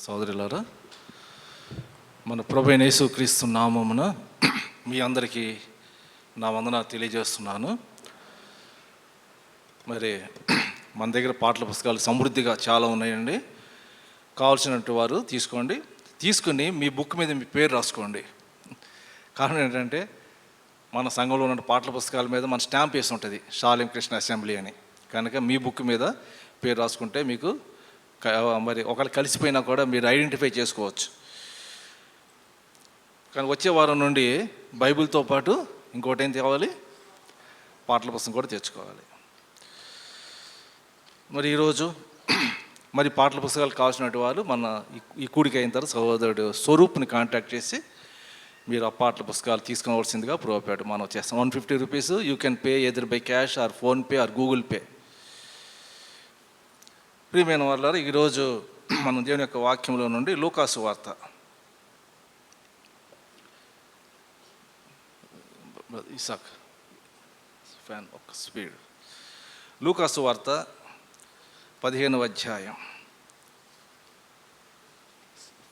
సోదరులారా, మన ప్రభువైన యేసుక్రీస్తు నామమున మీ అందరికీ నా వందనాలు తెలియజేస్తున్నాను. మరి మన దగ్గర పాటల పుస్తకాలు సమృద్ధిగా చాలా ఉన్నాయండి. కావాల్సినట్టు వారు తీసుకుని మీ బుక్ మీద మీ పేరు రాసుకోండి. కారణం ఏంటంటే మన సంఘంలో ఉన్న పాటల పుస్తకాల మీద మన స్టాంప్ వేసి ఉంటుంది, షాలేం కృష్ణ అసెంబ్లీ అని. కనుక మీ బుక్ మీద పేరు రాసుకుంటే మీకు మరి ఒకళ్ళు కలిసిపోయినా కూడా మీరు ఐడెంటిఫై చేసుకోవచ్చు. కానీ వచ్చే వారం నుండి బైబిల్తో పాటు ఇంకోటి ఏం తేవాలి, పాటల పుస్తకం కూడా తెచ్చుకోవాలి. మరి ఈరోజు మరి పాటల పుస్తకాలు కావాల్సినటువంటి వాళ్ళు మన ఈ కూడిక అయిన తర్వాత సహోదరుడు స్వరూప్ని కాంటాక్ట్ చేసి మీరు ఆ పాటల పుస్తకాలు తీసుకోవాల్సిందిగా ప్రోపేట మనం చేస్తాం. 150 rupees. You can pay either by cash or PhonePe are Google pay. ప్రియమైన వాళ్ళారా, ఈరోజు మనం దేవుని యొక్క వాక్యంలో నుండి లూకాసు వార్త లూకాసు వార్త 15వ అధ్యాయం.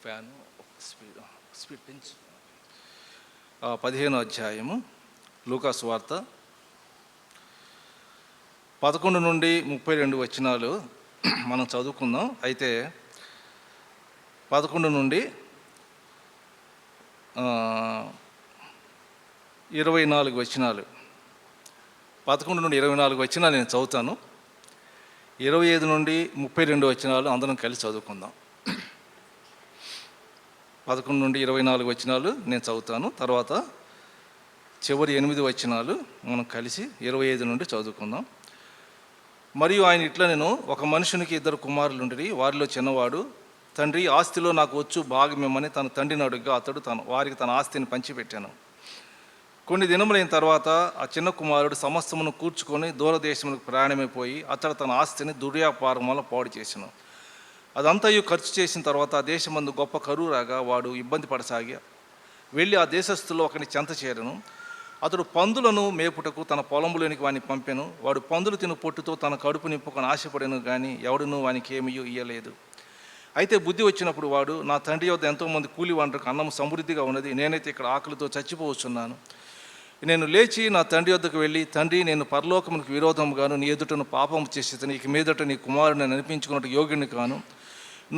15వ అధ్యాయము లూకాసు వార్త 11 నుండి 32 వచనాలు మనం చదువుకుందాం. అయితే 11 నుండి 24 వచనాలు, 11 నుండి 24 వచనాలు నేను చదువుతాను. 25 నుండి 32 వచనాలు అందరం కలిసి చదువుకుందాం. 11 నుండి 24 వచనాలు నేను చదువుతాను. తర్వాత చివరి 8 వచనాలు మనం కలిసి 25 నుండి చదువుకుందాం. మరియు ఆయన ఇట్లా, నేను ఒక మనుషునికి 2 కుమారులు ఉండి, వారిలో చిన్నవాడు, తండ్రి ఆస్తిలో నాకు వచ్చు భాగమేమని తన తండ్రిని అడుగ్గా అతడు వారికి తన ఆస్తిని పంచిపెట్టాను. కొన్ని దినములైన తర్వాత ఆ చిన్న కుమారుడు సమస్తమును కూర్చుకొని దూరదేశములకు ప్రయాణమైపోయి అతడు తన ఆస్తిని దుర్వ్యాపారం వల్ల పాడు చేసాను. అదంతయు ఖర్చు చేసిన తర్వాత ఆ దేశమందు గొప్ప కరువు రాగా వాడు ఇబ్బంది పడసాగి వెళ్ళి ఆ దేశస్థుల్లో ఒకని చెంత చేరను. అతడు పందులను మేపుటకు తన పొలంలోనికి వాడిని పంపెను. వాడు పందులు తిను పొట్టుతో తన కడుపు నింపుకొని ఆశపడను, కానీ ఎవడునూ వానికి ఏమీ ఇయ్యలేదు. అయితే బుద్ధి వచ్చినప్పుడు వాడు, నా తండ్రి యొద్ద ఎంతోమంది కూలి వంటకు అన్నం సమృద్ధిగా ఉన్నది, నేనైతే ఇక్కడ ఆకలితో చచ్చిపోవచ్చున్నాను. నేను లేచి నా తండ్రి యొద్దకు వెళ్ళి, తండ్రి, నేను పరలోకమునకు విరోధముగాను నీ ఎదుటను పాపము చేసేదని, ఇక మీదట నీ కుమారుని అనిపించుకున్నట్టు యోగ్యుని కాను,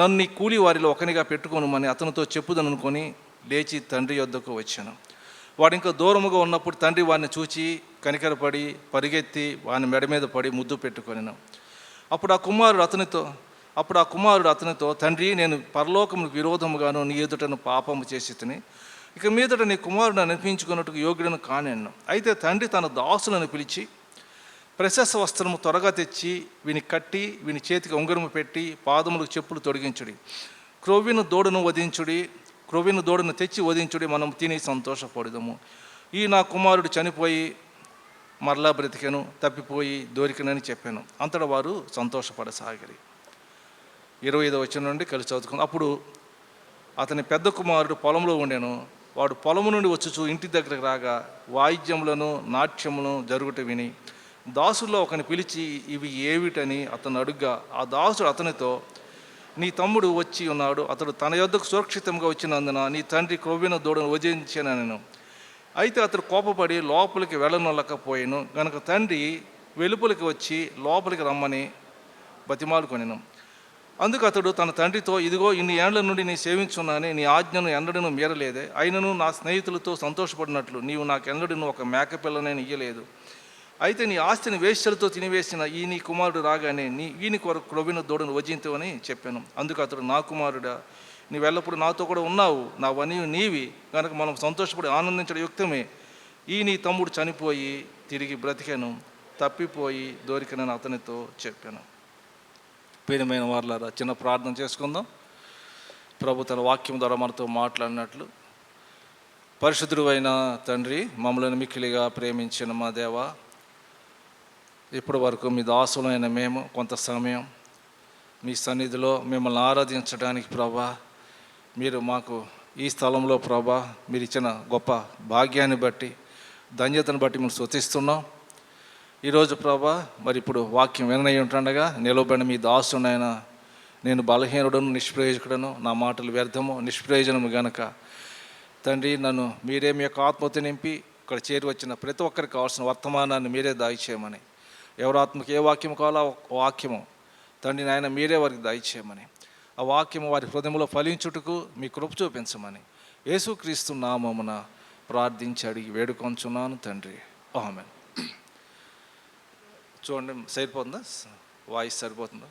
నన్ను నీ కూలి వారిలో ఒకనిగా పెట్టుకోనుమని అతనితో చెప్పుదనుకొని లేచి తండ్రి యొద్దకు వచ్చాను. వాడు ఇంకా దూరముగా ఉన్నప్పుడు తండ్రి వాడిని చూచి కనికరపడి పరిగెత్తి వాని మెడ మీద పడి ముద్దు పెట్టుకొనిను. అప్పుడు ఆ కుమారుడు అతనితో, తండ్రి, నేను పరలోకములకు విరోధముగాను నీ ఎదుటను పాపము చేసి తిని, ఇక మీదట నీ కుమారుడు అనిపించుకున్నట్టుకు యోగ్యుడను కానేను. అయితే తండ్రి తన దాసులను పిలిచి ప్రశస్త వస్త్రము త్వరగా తెచ్చి వీని కట్టి వీని చేతికి ఉంగరము పెట్టి పాదములకు చెప్పులు తొడిగించుడి, క్రొవ్విన దూడను తెచ్చి వధించుడి, మనం తిని సంతోషపడదాము. ఈ నా కుమారుడు చనిపోయి మరలా బ్రతికెను, తప్పిపోయి దొరికినని చెప్పాను. అంతటా వారు సంతోషపడసాగిరి. 25వ వచనం నుండి కలిసి చదువుకున్నాం. అప్పుడు అతని పెద్ద కుమారుడు పొలంలో ఉండెను. వాడు పొలము నుండి వచ్చుచు ఇంటి దగ్గరకు రాగా వాయిద్యములను నాట్యములను జరుగుట విని దాసుల్లో ఒకని పిలిచి, ఇవి ఏమిటని అతను అడుగ్గా, ఆ దాసుడు అతనితో, నీ తమ్ముడు వచ్చి ఉన్నాడు, అతడు తన యొద్దకు సురక్షితంగా వచ్చినందున నీ తండ్రి క్రొవ్విన దూడను వధించానెను. అయితే అతడు కోపపడి లోపలికి వెళ్ళనొల్లకపోయాను. కనుక తండ్రి వెలుపలికి వచ్చి లోపలికి రమ్మని బతిమాలుకొనెను. అందుకు అతడు తన తండ్రితో, ఇదిగో ఇన్ని ఏండ్ల నుండి నీ సేవించున్నానే, నీ ఆజ్ఞను ఎన్నడను మీరలేదే. అయినను నా స్నేహితులతో సంతోషపడినట్లు నీవు నాకెన్నడను ఒక మేకపిల్లనైనా ఇయ్యలేదు. అయితే నీ ఆస్తిని వేశ్యలతో తినివేసిన ఈ నీ కుమారుడు రాగానే వీని కొరకు క్రొవ్విన దూడను వజింతువని చెప్పాను. అందుకు అతడు, నా కుమారుడా, నీవెల్లప్పుడు నాతో కూడా ఉన్నావు, నావన్నీ నీవి, కనుక మనం సంతోషపడి ఆనందించడం యుక్తమే. ఈ నీ తమ్ముడు చనిపోయి తిరిగి బ్రతికాను, తప్పిపోయి దొరికినని అతనితో చెప్పాను. ప్రియమైన వారలారా, చిన్న ప్రార్థన చేసుకుందాం. ప్రభు తన వాక్యం ద్వారా మనతో మాట్లాడినట్లు, పరిశుద్ధుడు అయిన తండ్రి, మమ్మల్ని మిక్కిలిగా ప్రేమించిన మా దేవా, ఇప్పటి వరకు మీ దాసులైన మేము కొంత సమయం మీ సన్నిధిలో మిమ్మల్ని ఆరాధించడానికి ప్రభా, మీరు మాకు ఈ స్థలంలో ప్రభా మీరు ఇచ్చిన గొప్ప భాగ్యాన్ని బట్టి, ధన్యతను బట్టి మేము స్తుతిస్తున్నాం. ఈరోజు ప్రభా మరి ఇప్పుడు వాక్యం విననై ఉంటుండగా నిలబడిన మీ దాసునైనా నేను బలహీనుడను, నిష్ప్రయోజకుడను, నా మాటలు వ్యర్థము నిష్ప్రయోజనము గనక తండ్రి నన్ను మీరే మీ యొక్క ఆత్మతో నింపి ఇక్కడ చేరి వచ్చిన ప్రతి ఒక్కరికి కావాల్సిన వర్తమానాన్ని మీరే దయచేయమని, ఎవరి ఆత్మకి ఏ వాక్యం కావాలో ఆ వాక్యము తండ్రి నాయన మీరే వారికి దయచేయమని, ఆ వాక్యము వారి హృదయంలో ఫలించుటకు మీ కృప చూపించమని యేసుక్రీస్తు నామమున ప్రార్థించి అడిగి వేడుకొంచున్నాను తండ్రి. ఆమేన్. చూడండి, సరిపోతుందా? వాయిస్ సరిపోతుందా?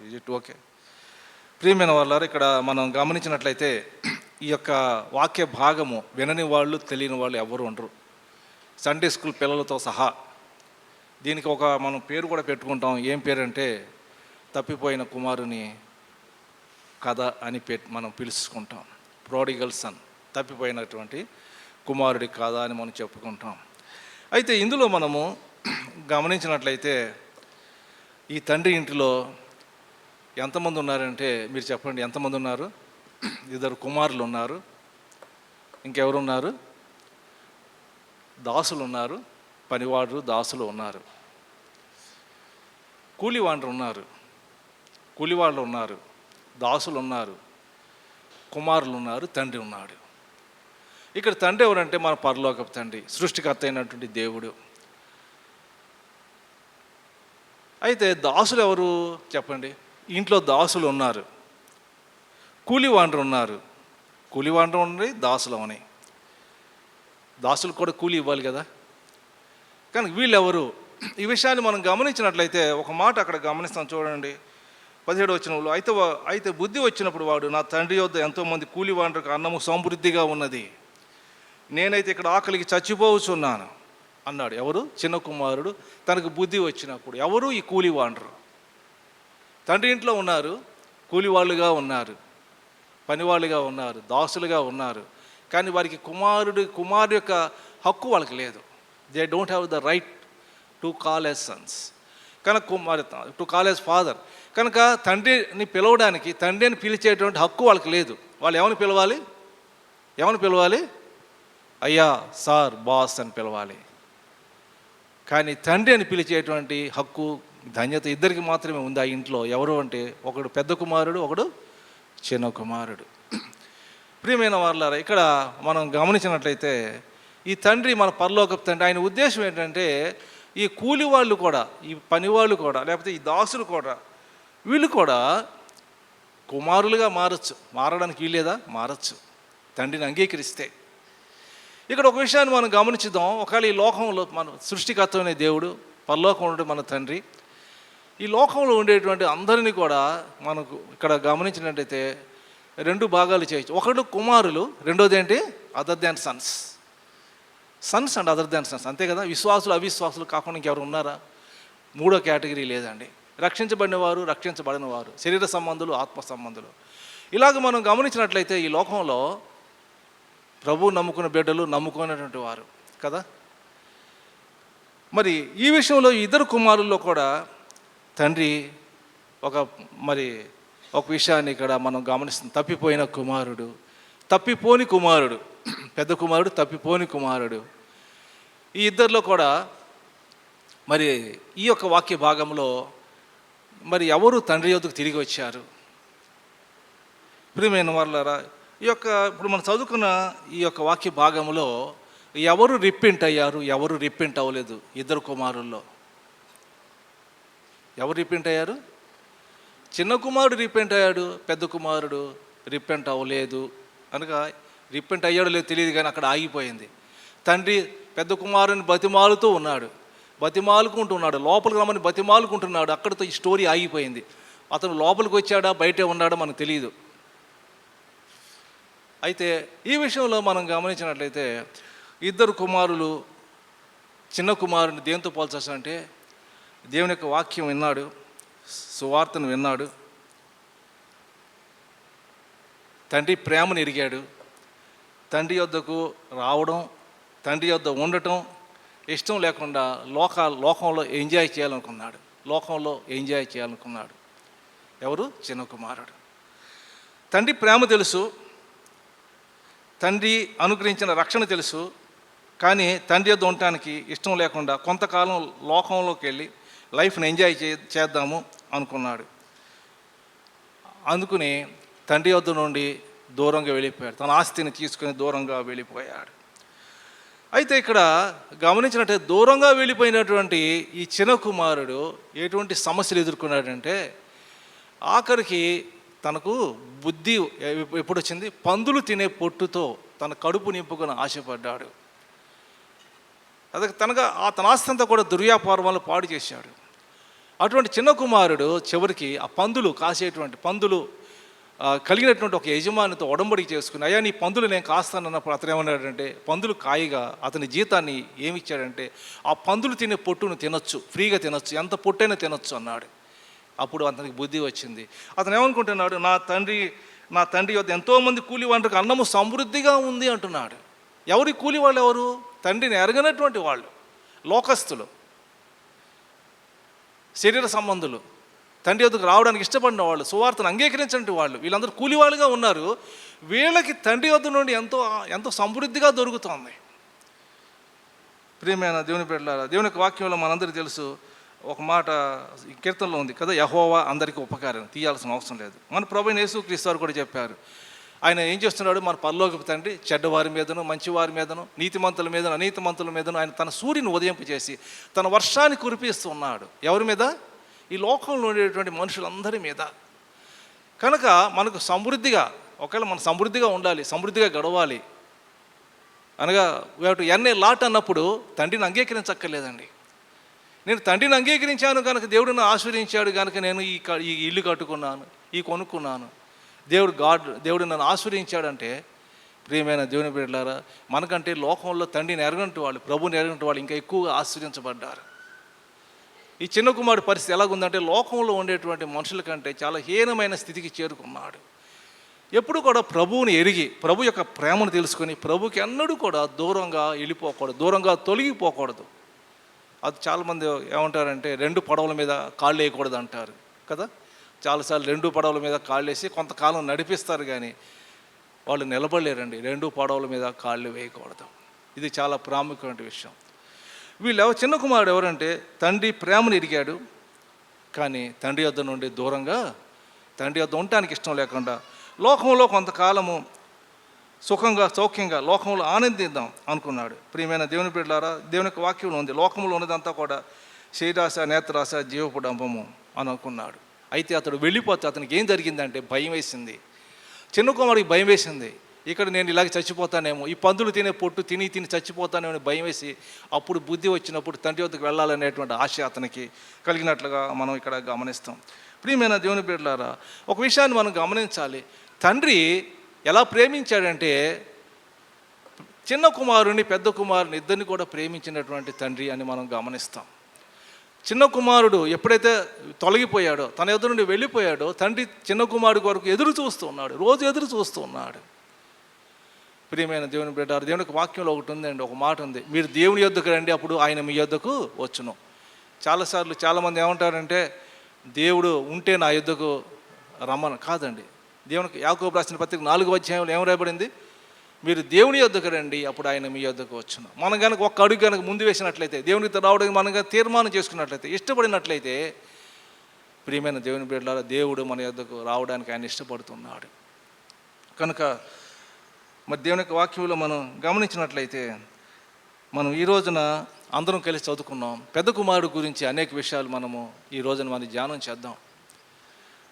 Is it okay? ప్రియమైన వాళ్ళారు, ఇక్కడ మనం గమనించినట్లయితే ఈ యొక్క వాక్య భాగము వినని వాళ్ళు, తెలియని వాళ్ళు ఎవరు ఉండరు, సండే స్కూల్ పిల్లలతో సహా. దీనికి ఒక మనం పేరు కూడా పెట్టుకుంటాం. ఏం పేరు అంటే తప్పిపోయిన కుమారుని కథ అని మనం పిలుచుకుంటాం. ప్రోడిగల్ సన్, తప్పిపోయినటువంటి కుమారుడి కథ అని మనం చెప్పుకుంటాం. అయితే ఇందులో మనము గమనించినట్లయితే ఈ తండ్రి ఇంటిలో ఎంతమంది ఉన్నారంటే మీరు చెప్పండి, ఎంతమంది ఉన్నారు? 2 కుమారులు ఉన్నారు. ఇంకెవరు ఉన్నారు? దాసులు ఉన్నారు, పనివాడు దాసులు ఉన్నారు, కూలివాళ్ళు ఉన్నారు, కూలివాళ్ళు ఉన్నారు, దాసులు ఉన్నారు, కుమారులు ఉన్నారు, తండ్రి ఉన్నాడు. ఇక్కడ తండ్రి ఎవరంటే మన పరలోకపు తండ్రి, సృష్టికర్త అయినటువంటి దేవుడు. అయితే దాసులు ఎవరు చెప్పండి? ఇంట్లో దాసులు ఉన్నారు, కూలివాండ్రు ఉన్నారు. కూలివాండ్రు ఉండి దాసులు అని, దాసులు కూడా కూలి ఇవ్వాలి కదా. కానీ వీళ్ళెవరు? ఈ విషయాన్ని మనం గమనించినట్లయితే ఒక మాట అక్కడ గమనిస్తాం. చూడండి, 17వ వచనంలో, అయితే బుద్ధి వచ్చినప్పుడు వాడు, నా తండ్రి యొద్ద ఎంతోమంది కూలివాండ్రకు అన్నము సమృద్ధిగా ఉన్నది, నేనైతే ఇక్కడ ఆకలికి చచ్చిపోవచ్చున్నాను అన్నాడు. ఎవరు? చిన్న కుమారుడు తనకు బుద్ధి వచ్చినప్పుడు. ఎవరు? ఈ కూలివాండ్రు. తండ్రి ఇంట్లో ఉన్నారు, కూలివాళ్ళుగా ఉన్నారు, పనివాళ్ళుగా ఉన్నారు, దాసులుగా ఉన్నారు. కానీ వారికి కుమారుడు యొక్క హక్కు వాళ్ళకి లేదు. They don't have the right to call as Sons, కనుక టు కాల్ యాజ్ ఫాదర్. కనుక తండ్రిని పిలవడానికి, తండ్రిని పిలిచేటువంటి హక్కు వాళ్ళకి లేదు. వాళ్ళు ఏమని పిలవాలి? ఏమని పిలవాలి? అయ్యా, సార్, బాస్ అని పిలవాలి. కానీ తండ్రి అని పిలిచేటువంటి హక్కు, ధన్యత ఇద్దరికి మాత్రమే ఉంది ఆ ఇంట్లో. ఎవరు అంటే ఒకడు పెద్ద కుమారుడు, ఒకడు చిన్న కుమారుడు. ప్రియమైన వాళ్ళారా, ఇక్కడ మనం గమనించినట్లయితే ఈ తండ్రి, మన పరలోకపు తండ్రి, ఆయన ఉద్దేశం ఏంటంటే ఈ కూలి వాళ్ళు కూడా, ఈ పనివాళ్ళు కూడా, లేకపోతే ఈ దాసులు కూడా, వీళ్ళు కూడా కుమారులుగా మారడానికి వీలేదా? మారచ్చు, తండ్రిని అంగీకరిస్తే. ఇక్కడ ఒక విషయాన్ని మనం గమనించుదాం. ఒకవేళ ఈ లోకంలో మన సృష్టికర్త అనే దేవుడు, పరలోకం ఉండే మన తండ్రి, ఈ లోకంలో ఉండేటువంటి అందరినీ కూడా మనకు ఇక్కడ గమనించినట్టయితే 2 భాగాలు చేయొచ్చు. ఒకడు కుమారులు, రెండోది ఏంటి? Other than Sons and other than Sons. అంతే కదా. విశ్వాసులు, అవిశ్వాసులు కాకుండా ఇంకెవరు ఉన్నారా? 3వ కేటగిరీ లేదండి. రక్షించబడినవారు, రక్షించబడినవారు, శరీర సంబంధులు, ఆత్మ సంబంధులు. ఇలాగ మనం గమనించినట్లయితే ఈ లోకంలో ప్రభువు నమ్ముకున్న బిడ్డలు, నమ్ముకున్నటువంటి వారు కదా. మరి ఈ విషయంలో 2 కుమారుల్లో కూడా తండ్రి ఒక విషయాన్ని ఇక్కడ మనం గమనిస్తాం. తప్పిపోయిన కుమారుడు, తప్పిపోని కుమారుడు, పెద్ద కుమారుడు, తప్పిపోని కుమారుడు. ఈ ఇద్దరిలో కూడా మరి ఈ యొక్క వాక్య భాగంలో మరి ఎవరు తండ్రి యొద్దకు తిరిగి వచ్చారు? ప్రియమైన వాళ్ళారా, ఇప్పుడు మనం చదువుకున్న ఈ యొక్క వాక్య భాగంలో ఎవరు రిపెంట్ అయ్యారు, ఎవరు రిపెంట్ అవ్వలేదు? 2 కుమారుల్లో ఎవరు రిపెంట్ అయ్యారు? చిన్న కుమారుడు రిపెంట్ అయ్యాడు, పెద్ద కుమారుడు రిపెంట్ అవ్వలేదు. కనుక రిపెంట్ అయ్యాడో లేదో తెలియదు, కానీ అక్కడ ఆగిపోయింది. తండ్రి పెద్ద కుమారుని బతిమాలుతూ ఉన్నాడు, బతిమాలుకుంటున్నాడు, లోపలికి రమ్మని బతిమాలుకుంటున్నాడు. అక్కడితో ఈ స్టోరీ ఆగిపోయింది. అతను లోపలికి వచ్చాడా, బయటే ఉన్నాడా మనకు తెలియదు. అయితే ఈ విషయంలో మనం గమనించినట్లయితే 2 కుమారులు, చిన్న కుమారుని దేంతో పోల్చాలంటే దేవుని యొక్క వాక్యం విన్నాడు, సువార్తను విన్నాడు, తండ్రి ప్రేమను ఎరిగాడు, తండ్రి యొద్దకు రావడం, తండ్రి యొద్ద ఉండటం ఇష్టం లేకుండా లోకంలో ఎంజాయ్ చేయాలనుకున్నాడు. ఎవరు? చిన్న కుమారుడు. తండ్రి ప్రేమ తెలుసు, తండ్రి అనుగ్రహించిన రక్షణ తెలుసు, కానీ తండ్రి యొద్ద ఉండటానికి ఇష్టం లేకుండా కొంతకాలం లోకంలోకి వెళ్ళి లైఫ్ని ఎంజాయ్ చేద్దాము అనుకున్నాడు. అందుకుని తండ్రి వద్ద నుండి దూరంగా వెళ్ళిపోయాడు. తన ఆస్తిని తీసుకుని దూరంగా వెళ్ళిపోయాడు. అయితే ఇక్కడ గమనించినట్లయితే దూరంగా వెళ్ళిపోయినటువంటి ఈ చిన్న కుమారుడు ఎటువంటి సమస్యలు ఎదుర్కొన్నాడంటే, ఆఖరికి తనకు బుద్ధి ఎప్పుడు వచ్చింది? పందులు తినే పొట్టుతో తన కడుపు నింపుకొని ఆశపడ్డాడు. అదే తన ఆస్తి అంతా కూడా దుర్వ్యాపారం వల్ల పాడు చేశాడు. అటువంటి చిన్న కుమారుడు చివరికి ఆ పందులు కాసేటువంటి పందులు కలిగినటువంటి ఒక యజమానితో ఒడంబడిక చేసుకుని, అయ్యా నీ పందులు నేను కాస్తానన్నప్పుడు అతను ఏమన్నాడంటే, పందులు కాయగా అతని జీతాన్ని ఏమిచ్చాడంటే, ఆ పందులు తినే పొట్టును తినొచ్చు, ఫ్రీగా తినొచ్చు, ఎంత పొట్టైనా తినొచ్చు అన్నాడు. అప్పుడు అతనికి బుద్ధి వచ్చింది. అతను ఏమనుకుంటున్నాడు, నా తండ్రి వద్ద ఎంతోమంది కూలి వాళ్ళకి అన్నము సమృద్ధిగా ఉంది అంటున్నాడు. ఎవరి కూలి వాళ్ళు? ఎవరు? తండ్రిని ఎరగనటువంటి వాళ్ళు, లోకస్తులు, శరీర సంబంధులు, తండ్రి వద్దకు రావడానికి ఇష్టపడిన వాళ్ళు, సువార్తను అంగీకరించినటువంటి వాళ్ళు, వీళ్ళందరూ కూలి వాళ్ళుగా ఉన్నారు. వీళ్ళకి తండ్రి వద్ద నుండి ఎంతో సమృద్ధిగా దొరుకుతుంది. ప్రియమైన దేవుని బిడ్డలారా, దేవుని యొక్క వాక్యంలో మనందరికీ తెలుసు, ఒక మాట కీర్తనలో ఉంది కదా, యెహోవా అందరికీ ఉపకారం, తీయాల్సిన అవసరం లేదు. మన ప్రభువైన యేసుక్రీస్తు వారు కూడా చెప్పారు. ఆయన ఏం చేస్తున్నాడు? మన పరలోకపు తండ్రి చెడ్డవారి మీదను మంచివారి మీదను నీతిమంతుల మీదను అనీతిమంతుల మీదను ఆయన తన సూర్యుని ఉదయింపజేసి తన వర్షాన్ని కురిపిస్తున్నాడు. ఎవరి మీద? ఈ లోకంలో ఉండేటువంటి మనుషులందరి మీద. కనుక మనకు సమృద్ధిగా, ఒకవేళ మనం సమృద్ధిగా ఉండాలి, సమృద్ధిగా గడవాలి అనగా వేటు ఎన్నే లాట్ అన్నప్పుడు తండ్రిని అంగీకరించక్కర్లేదండి. నేను తండ్రిని అంగీకరించాను కనుక దేవుడు నన్ను ఆశీర్వదించాడు కనుక నేను ఈ ఇల్లు కట్టుకున్నాను, ఈ కొనుక్కున్నాను, దేవుడు నన్ను ఆశీర్వదించాడంటే, ప్రియమైన దేవుని బిడ్డలారా, మనకంటే లోకంలో తండ్రిని ఎరగంటి వాళ్ళు, ప్రభుని ఎరగంటి వాళ్ళు ఇంకా ఎక్కువగా ఆశీర్వదించబడ్డారు. ఈ చిన్న కుమారుడి పరిస్థితి ఎలాగుందంటే, లోకంలో ఉండేటువంటి మనుషుల కంటే చాలా హీనమైన స్థితికి చేరుకున్నాడు. ఎప్పుడు కూడా ప్రభువుని ఎరిగి ప్రభు యొక్క ప్రేమను తెలుసుకొని ప్రభుకి ఎన్నడూ కూడా దూరంగా వెళ్ళిపోకూడదు, దూరంగా తొలగిపోకూడదు. అది చాలామంది ఏమంటారంటే, 2 పడవల మీద కాళ్ళు వేయకూడదు అంటారు కదా. చాలాసార్లు 2 పడవల మీద కాళ్ళు వేసి కొంతకాలం నడిపిస్తారు, కానీ వాళ్ళు నిలబడలేరండి. 2 పడవల మీద కాళ్ళు వేయకూడదు. ఇది చాలా ప్రాముఖ్యమైన విషయం. చిన్న కుమారుడు ఎవరంటే, తండ్రి ప్రేమను ఎరిగాడు, కానీ తండ్రి వద్ద నుండి దూరంగా, తండ్రి వద్ద ఉండటానికి ఇష్టం లేకుండా లోకంలో కొంతకాలము సుఖంగా సౌఖ్యంగా లోకంలో ఆనందిద్దాం అనుకున్నాడు. ప్రియమైన దేవుని బిడ్డలారా, దేవుని యొక్క వాక్యంలో ఉంది, లోకంలో ఉన్నదంతా కూడా శరీరాశ, నేత్రాశ, జీవపు డంబము అని అనుకున్నాడు. అయితే అతడు వెళ్ళిపోతే అతనికి ఏం జరిగిందంటే భయం వేసింది. చిన్న కుమారుడికి భయం వేసింది. ఇక్కడ నేను ఇలాగ చచ్చిపోతానేమో, ఈ పందులు తినే పొట్టు తిని చచ్చిపోతానేమో అని భయం వేసి, అప్పుడు బుద్ధి వచ్చినప్పుడు తండ్రి వద్దకు వెళ్ళాలనేటువంటి ఆశ అతనికి కలిగినట్లుగా మనం ఇక్కడ గమనిస్తాం. ప్రియమైన దేవుని బిడ్డలారా, ఒక విషయాన్ని మనం గమనించాలి. తండ్రి ఎలా ప్రేమించాడంటే, చిన్న కుమారుని పెద్ద కుమారుని ఇద్దరిని కూడా ప్రేమించినటువంటి తండ్రి అని మనం గమనిస్తాం. చిన్న కుమారుడు ఎప్పుడైతే తొలగిపోయాడో, తన ఎదురు నుండి వెళ్ళిపోయాడో, తండ్రి చిన్న కుమారుడి కొరకు ఎదురు చూస్తూ ఉన్నాడు, రోజు ఎదురు చూస్తూ ఉన్నాడు. ప్రియమైన దేవుని బిడ్డలారా, దేవుని వాక్యంలో ఒకటి ఉందండి, ఒక మాట ఉంది, మీరు దేవుని యొద్దకు రండి, అప్పుడు ఆయన మీ యొద్దకు వచ్చును. చాలాసార్లు చాలామంది ఏమంటారంటే, దేవుడు ఉంటే నా యొద్దకు రమ్మను. కాదండి, దేవునికి యాకోబు రాసిన పత్రిక 4వ అధ్యాయంలో ఏం రాయబడింది? మీరు దేవుని యొద్దకు రండి, అప్పుడు ఆయన మీ యొద్దకు వచ్చును. మనం కనుక ఒక్క అడుగు కనుక ముందు వేసినట్లయితే, దేవునికి రావడానికి మనం తీర్మానం చేసుకున్నట్లయితే, ఇష్టపడినట్లయితే, ప్రియమైన దేవుని బిడ్డలారా, దేవుడు మన యొద్దకు రావడానికి ఆయన ఇష్టపడుతున్నాడు. కనుక మరి దేవుని యొక్క వాక్యంలో మనం గమనించినట్లయితే, మనం ఈ రోజున అందరం కలిసి చదువుకున్నాం. పెద్ద కుమారుడు గురించి అనేక విషయాలు మనము ఈ రోజున మనం ధ్యానం చేద్దాం.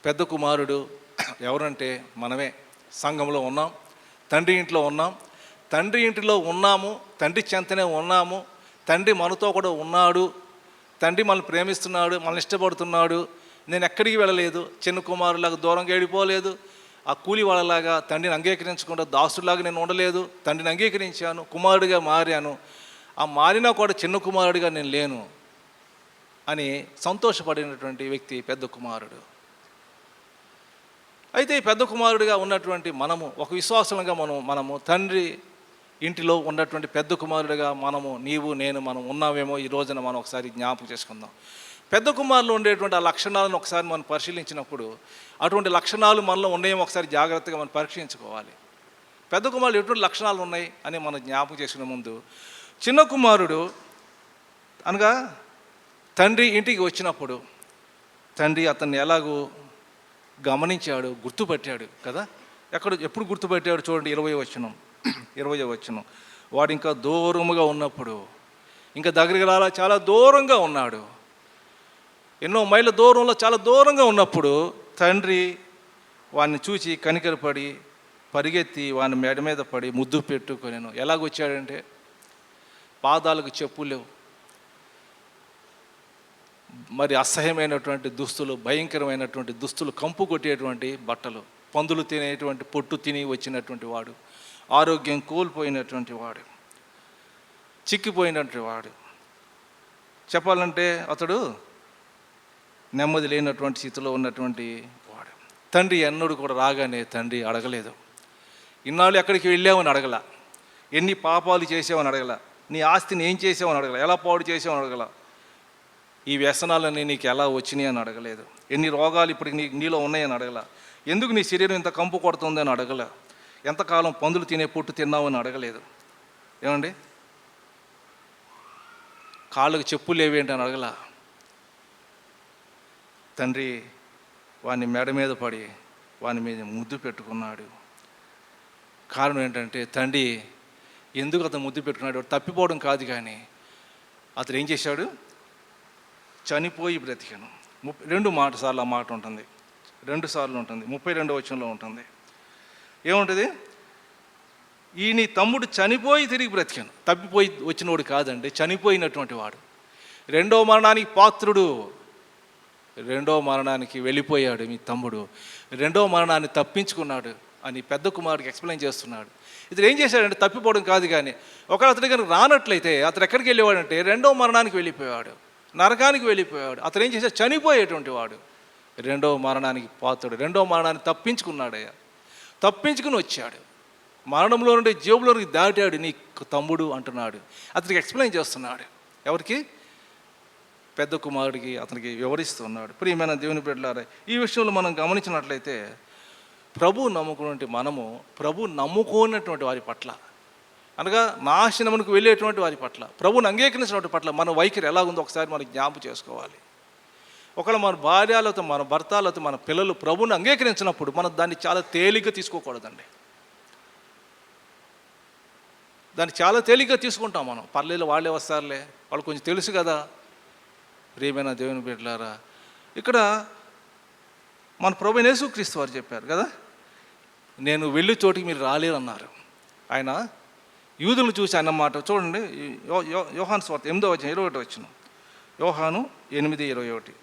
పెద్ద కుమారుడు ఎవరంటే మనమే. సంఘంలో ఉన్నాం, తండ్రి ఇంట్లో ఉన్నాం, తండ్రి ఇంటిలో ఉన్నాము, తండ్రి చెంతనే ఉన్నాము, తండ్రి మనతో కూడా ఉన్నాడు, తండ్రి మనల్ని ప్రేమిస్తున్నాడు, మనల్ని ఇష్టపడుతున్నాడు. నేను ఎక్కడికి వెళ్ళలేదు, చిన్న కుమారులాగా దూరంగా వెళ్ళిపోలేదు, ఆ కూలి వాళ్ళలాగా తండ్రిని అంగీకరించకుండా దాసులాగా నేను ఉండలేదు, తండ్రిని అంగీకరించాను, కుమారుడిగా మారాను. ఆ మారినా కూడా చిన్న కుమారుడిగా నేను లేను అని సంతోషపడినటువంటి వ్యక్తి పెద్ద కుమారుడు. అయితే ఈ పెద్ద కుమారుడిగా ఉన్నటువంటి మనము, ఒక విశ్వాసంగా మనము తండ్రి ఇంటిలో ఉన్నటువంటి పెద్ద కుమారుడిగా నీవు నేను మనం ఉన్నామేమో ఈ రోజున మనం ఒకసారి జ్ఞాపకం చేసుకుందాం. పెద్ద కుమారులు ఉండేటువంటి ఆ లక్షణాలను ఒకసారి మనం పరిశీలించినప్పుడు, అటువంటి లక్షణాలు మనలో ఉన్నాయేమో ఒకసారి జాగ్రత్తగా మనం పరీక్షించుకోవాలి. పెద్ద కుమారులు ఎటువంటి లక్షణాలు ఉన్నాయి అని మనం జ్ఞాపకం చేసుకునే ముందు, చిన్న కుమారుడు అనగా తండ్రి ఇంటికి వచ్చినప్పుడు తండ్రి అతన్ని ఎలాగూ గమనించాడు, గుర్తుపట్టాడు కదా. ఎప్పుడు గుర్తుపట్టాడు చూడండి, 20వ వచనం. వాడు ఇంకా దూరముగా ఉన్నప్పుడు, ఇంకా దగ్గరికి రాలా, చాలా దూరంగా ఉన్నాడు, ఎన్నో మైళ్ళ దూరంలో చాలా దూరంగా ఉన్నప్పుడు తండ్రి వాడిని చూసి కనికరపడి పరిగెత్తి వాని మెడ మీద పడి ముద్దు పెట్టుకొనెను. ఎలాగొచ్చాడంటే, పాదాలకు చెప్పులు లేవు, మరి అసహ్యమైనటువంటి దుస్తులు, భయంకరమైనటువంటి దుస్తులు, కంపు కొట్టేటువంటి బట్టలు, పందులు తినేటువంటి పొట్టు తిని వచ్చినటువంటి వాడు, ఆరోగ్యం కోల్పోయినటువంటి వాడు, చిక్కిపోయినటువంటి వాడు. చెప్పాలంటే అతడు నెమ్మది లేనటువంటి స్థితిలో ఉన్నటువంటి వాడు. తండ్రి ఎన్నడూ కూడా రాగానే తండ్రి అడగలేదు, ఇన్నాళ్ళు ఎక్కడికి వెళ్ళావని అడగల, ఎన్ని పాపాలు చేసావని అడగల, నీ ఆస్తిని ఏం చేసావని అడగల, ఎలా పాడు చేసావని అడగల, ఈ వ్యసనాలన్నీ నీకు ఎలా వచ్చినాయి అని అడగలేదు, ఎన్ని రోగాలు ఇప్పుడు నీలో ఉన్నాయని అడగల, ఎందుకు నీ శరీరం ఇంత కంపు కొడుతుందని అడగల, ఎంతకాలం పందులు తినే పొట్టు తిన్నావని అడగలేదు. ఏమండి, కాళ్ళకు చెప్పులు లేవేంటి అని అడగల. తండ్రి వాని మెడ మీద పడి వాని మీద ముద్దు పెట్టుకున్నాడు. కారణం ఏంటంటే, తండ్రి ఎందుకు అతను ముద్దు పెట్టుకున్నాడు, తప్పిపోవడం కాదు, కానీ అతను ఏం చేశాడు, చనిపోయి బ్రతికాను. 2 సార్లు ఆ మాట ఉంటుంది, 2 సార్లు ఉంటుంది, 32వ వచనంలో ఉంటుంది. ఏముంటుంది, ఈ నీ తమ్ముడు చనిపోయి తిరిగి బ్రతికాను. తప్పిపోయి వచ్చినోడు కాదండి, చనిపోయినటువంటి వాడు, రెండవ మరణానికి పాత్రుడు, రెండవ మరణానికి వెళ్ళిపోయాడు మీ తమ్ముడు, రెండవ మరణాన్ని తప్పించుకున్నాడు అని పెద్ద కుమారుడికి ఎక్స్ప్లెయిన్ చేస్తున్నాడు. ఇతను ఏం చేశాడంటే, తప్పిపోవడం కాదు, కానీ ఒకవేళ అతని కనుక రానట్లయితే అతను ఎక్కడికి వెళ్ళేవాడంటే రెండవ మరణానికి వెళ్ళిపోయాడు, నరకానికి వెళ్ళిపోయాడు. అతను ఏం చేశాడు, చనిపోయేటువంటి వాడు, రెండవ మరణానికి పాత్రుడు, రెండవ మరణాన్ని తప్పించుకున్నాడయ్యా, తప్పించుకుని వచ్చాడు, మరణంలో నుండి జేబులోనికి దాటాడు నీ తమ్ముడు అంటున్నాడు. అతనికి ఎక్స్ప్లెయిన్ చేస్తున్నాడు, ఎవరికి, పెద్ద కుమారుడికి అతనికి వివరిస్తున్నాడు. ప్రియమైన దేవుని బిడ్డలారా, ఈ విషయంలో మనం గమనించినట్లయితే, ప్రభు నమ్ముకున్నటువంటి మనము, ప్రభు నమ్ముకోనటువంటి వారి పట్ల, అనగా నాశనమునకు వెళ్ళేటువంటి వారి పట్ల, ప్రభుని అంగీకరించినటువంటి పట్ల మన వైఖరి ఎలా ఉందో ఒకసారి మనకి జ్ఞాపకం చేసుకోవాలి. ఒకవేళ మన భార్యలతో, మన భర్తలతో, మన పిల్లలు ప్రభుని అంగీకరించినప్పుడు మనం దాన్ని చాలా తేలిగ్గా తీసుకోకూడదండి. దాన్ని చాలా తేలిగ్గా తీసుకుంటాం మనం. పర్లేదు, వాళ్ళే వస్తారులే, వాళ్ళు కొంచెం తెలుసు కదా. ప్రియమైన దేవుని బిడ్డలారా, ఇక్కడ మన ప్రభువైన యేసుక్రీస్తు వారు చెప్పారు కదా, నేను వెళ్ళే చోటికి మీరు రాలేరు అన్నారు. ఆయన యూదులను చూసి అన్నమాట చూడండి, యోహాను సువార్త 8వ అధ్యాయం 21వ వచనం. యోహాను 8:21.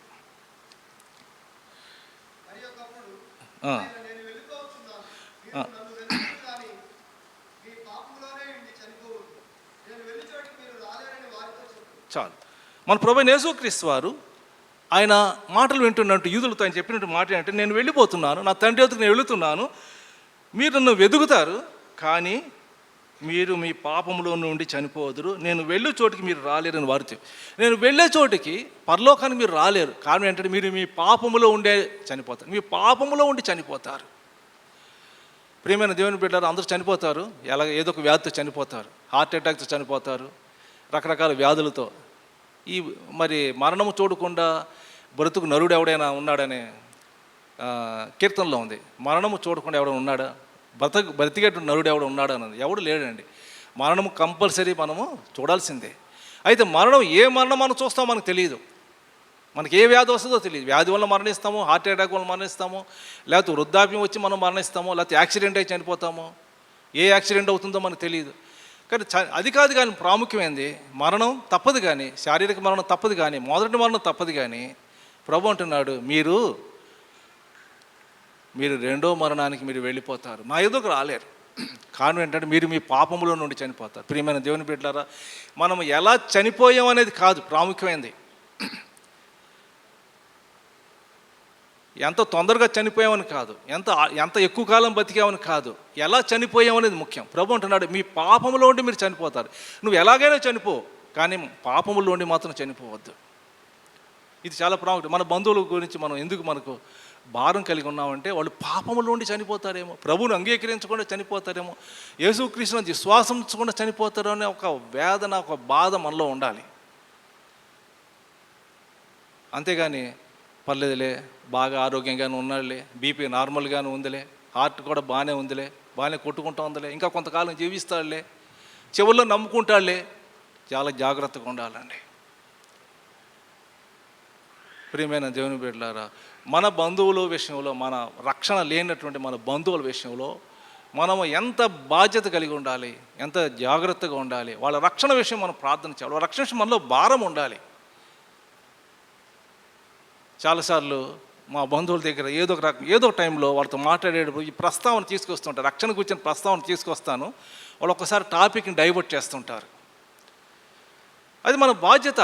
చాలు. మన ప్రభువైన యేసుక్రీస్తు వారు ఆయన మాటలు వింటున్నట్టు యూదులతో ఆయన చెప్పినట్టు మాట ఏంటంటే, నేను వెళ్ళిపోతున్నాను, నా తండ్రి వద్దకు నేను వెళుతున్నాను, మీరు నన్ను వెదుగుతారు, కానీ మీరు మీ పాపంలో నుండి చనిపోదురు, నేను వెళ్ళే చోటికి మీరు రాలేరని వారితో. నేను వెళ్ళే చోటికి, పరలోకానికి మీరు రాలేరు. కారణం ఏంటంటే, మీరు మీ పాపములో ఉండే చనిపోతారు, మీ పాపములో ఉండి చనిపోతారు. ప్రియమైన దేవుని బిడ్డలారా, అందరూ చనిపోతారు, ఏదో ఒక వ్యాధితో చనిపోతారు, హార్ట్ అటాక్తో చనిపోతారు, రకరకాల వ్యాధులతో. ఈ మరి మరణము చూడకుండా బ్రతుకు నరుడు ఎవడైనా ఉన్నాడనే కీర్తనలో ఉంది. మరణము చూడకుండా ఎవడైనా ఉన్నాడా, బ్రతికేటు నరుడు ఎవడు ఉన్నాడు అన్నది ఎవడు లేడండి. మరణము కంపల్సరీ మనము చూడాల్సిందే. అయితే మరణం, ఏ మరణం మనం చూస్తామో మనకు తెలియదు, మనకి ఏ వ్యాధి వస్తుందో తెలియదు. వ్యాధి వల్ల మరణిస్తాము, హార్ట్ అటాక్ వల్ల మరణిస్తాము, లేకపోతే వృద్ధాప్యం వచ్చి మనం మరణిస్తాము, లేకపోతే యాక్సిడెంట్ అయి చనిపోతాము. ఏ యాక్సిడెంట్ అవుతుందో మనకు తెలియదు. కానీ అది కాదు, కానీ ప్రాముఖ్యమైనది మరణం తప్పదు, కానీ శారీరక మరణం తప్పదు, కానీ మొదటి మరణం తప్పదు. కానీ ప్రభు అంటున్నాడు, మీరు రెండో మరణానికి మీరు వెళ్ళిపోతారు, నా ఎదురుకు రాలేరు. కారణం ఏంటంటే, మీరు మీ పాపములో నుండి చనిపోతారు. ప్రియమైన దేవుని బిడ్డలారా, మనం ఎలా చనిపోయాం అనేది కాదు ప్రాముఖ్యమైనది, ఎంత తొందరగా చనిపోయామని కాదు, ఎంత ఎక్కువ కాలం బతికామని కాదు, ఎలా చనిపోయామనేది ముఖ్యం. ప్రభు అంటున్నాడు, మీ పాపములో ఉండి మీరు చనిపోతారు. నువ్వు ఎలాగైనా చనిపో, కానీ పాపములో ఉండి మాత్రం చనిపోవద్దు. ఇది చాలా ప్రాముఖ్యం. మన బంధువుల గురించి మనం ఎందుకు మనకు భారం కలిగి ఉన్నామంటే, వాళ్ళు పాపములో ఉండి చనిపోతారేమో, ప్రభువును అంగీకరించకుండా చనిపోతారేమో, యేసుక్రీస్తుని విశ్వాసించకుండా చనిపోతారు అనే ఒక వేదన, ఒక బాధ మనలో ఉండాలి. అంతేగాని పర్లేదులే, బాగా ఆరోగ్యంగానే ఉన్నాడులే, బీపీ నార్మల్గానే ఉందిలే, హార్ట్ కూడా బాగానే ఉందిలే, బాగానే కొట్టుకుంటూ ఉందిలే, ఇంకా కొంతకాలం జీవిస్తాడులే, చెవుల్లో నమ్ముకుంటాడులే. చాలా జాగ్రత్తగా ఉండాలండి. ప్రియమైన దేవుని బిడ్డలారా, మన బంధువుల విషయంలో, మన రక్షణ లేనటువంటి మన బంధువుల విషయంలో మనము ఎంత బాధ్యత కలిగి ఉండాలి, ఎంత జాగ్రత్తగా ఉండాలి. వాళ్ళ రక్షణ విషయం మనం ప్రార్థన చేయాలి. వాళ్ళ రక్షణ విషయం మనలో భారం ఉండాలి. చాలాసార్లు మా బంధువుల దగ్గర ఏదో టైంలో వాళ్ళతో మాట్లాడేటప్పుడు ఈ ప్రస్తావన తీసుకొస్తుంటారు, రక్షణ గురించిన ప్రస్తావన తీసుకొస్తాను. వాళ్ళు ఒక్కసారి టాపిక్ని డైవర్ట్ చేస్తుంటారు. అది మన బాధ్యత.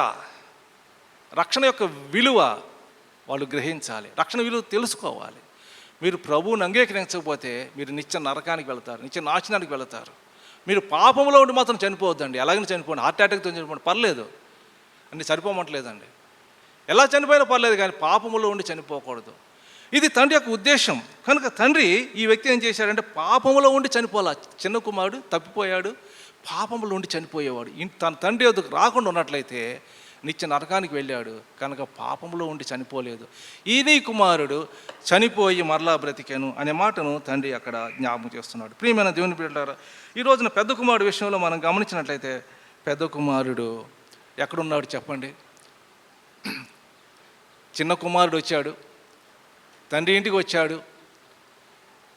రక్షణ యొక్క విలువ వాళ్ళు గ్రహించాలి, రక్షణ విలువ తెలుసుకోవాలి. మీరు ప్రభువుని అంగీకరించకపోతే మీరు నిత్య నరకానికి వెళతారు, నిత్య నాశనానికి వెళతారు. మీరు పాపంలో ఉండి మాత్రం చనిపోవద్దండి. ఎలాగైనా చనిపోండి, హార్ట్ అటాక్తో చనిపోండి, పర్లేదు అన్ని, సరిపోమంటలేదండి. ఎలా చనిపోయినా పర్లేదు, కానీ పాపములో ఉండి చనిపోకూడదు. ఇది తండ్రి యొక్క ఉద్దేశం. కనుక తండ్రి ఈ వ్యక్తి ఏం చేశాడంటే పాపములో ఉండి చనిపోవాలా. చిన్న కుమారుడు తప్పిపోయాడు, పాపములో ఉండి చనిపోయేవాడు. తన తండ్రి వద్దకు రాకుండా ఉన్నట్లయితే నిత్య నరకానికి వెళ్ళాడు. కనుక పాపంలో ఉండి చనిపోలేదు. ఈనీ కుమారుడు చనిపోయి మరలా బ్రతికాను అనే మాటను తండ్రి అక్కడ జ్ఞాపకం చేస్తున్నాడు. ప్రియమైన దేవుని బిడ్డలారా, ఈ రోజున పెద్ద కుమారుడు విషయంలో మనం గమనించినట్లయితే పెద్ద కుమారుడు ఎక్కడున్నాడు చెప్పండి? చిన్న కుమారుడు వచ్చాడు, తండ్రి ఇంటికి వచ్చాడు.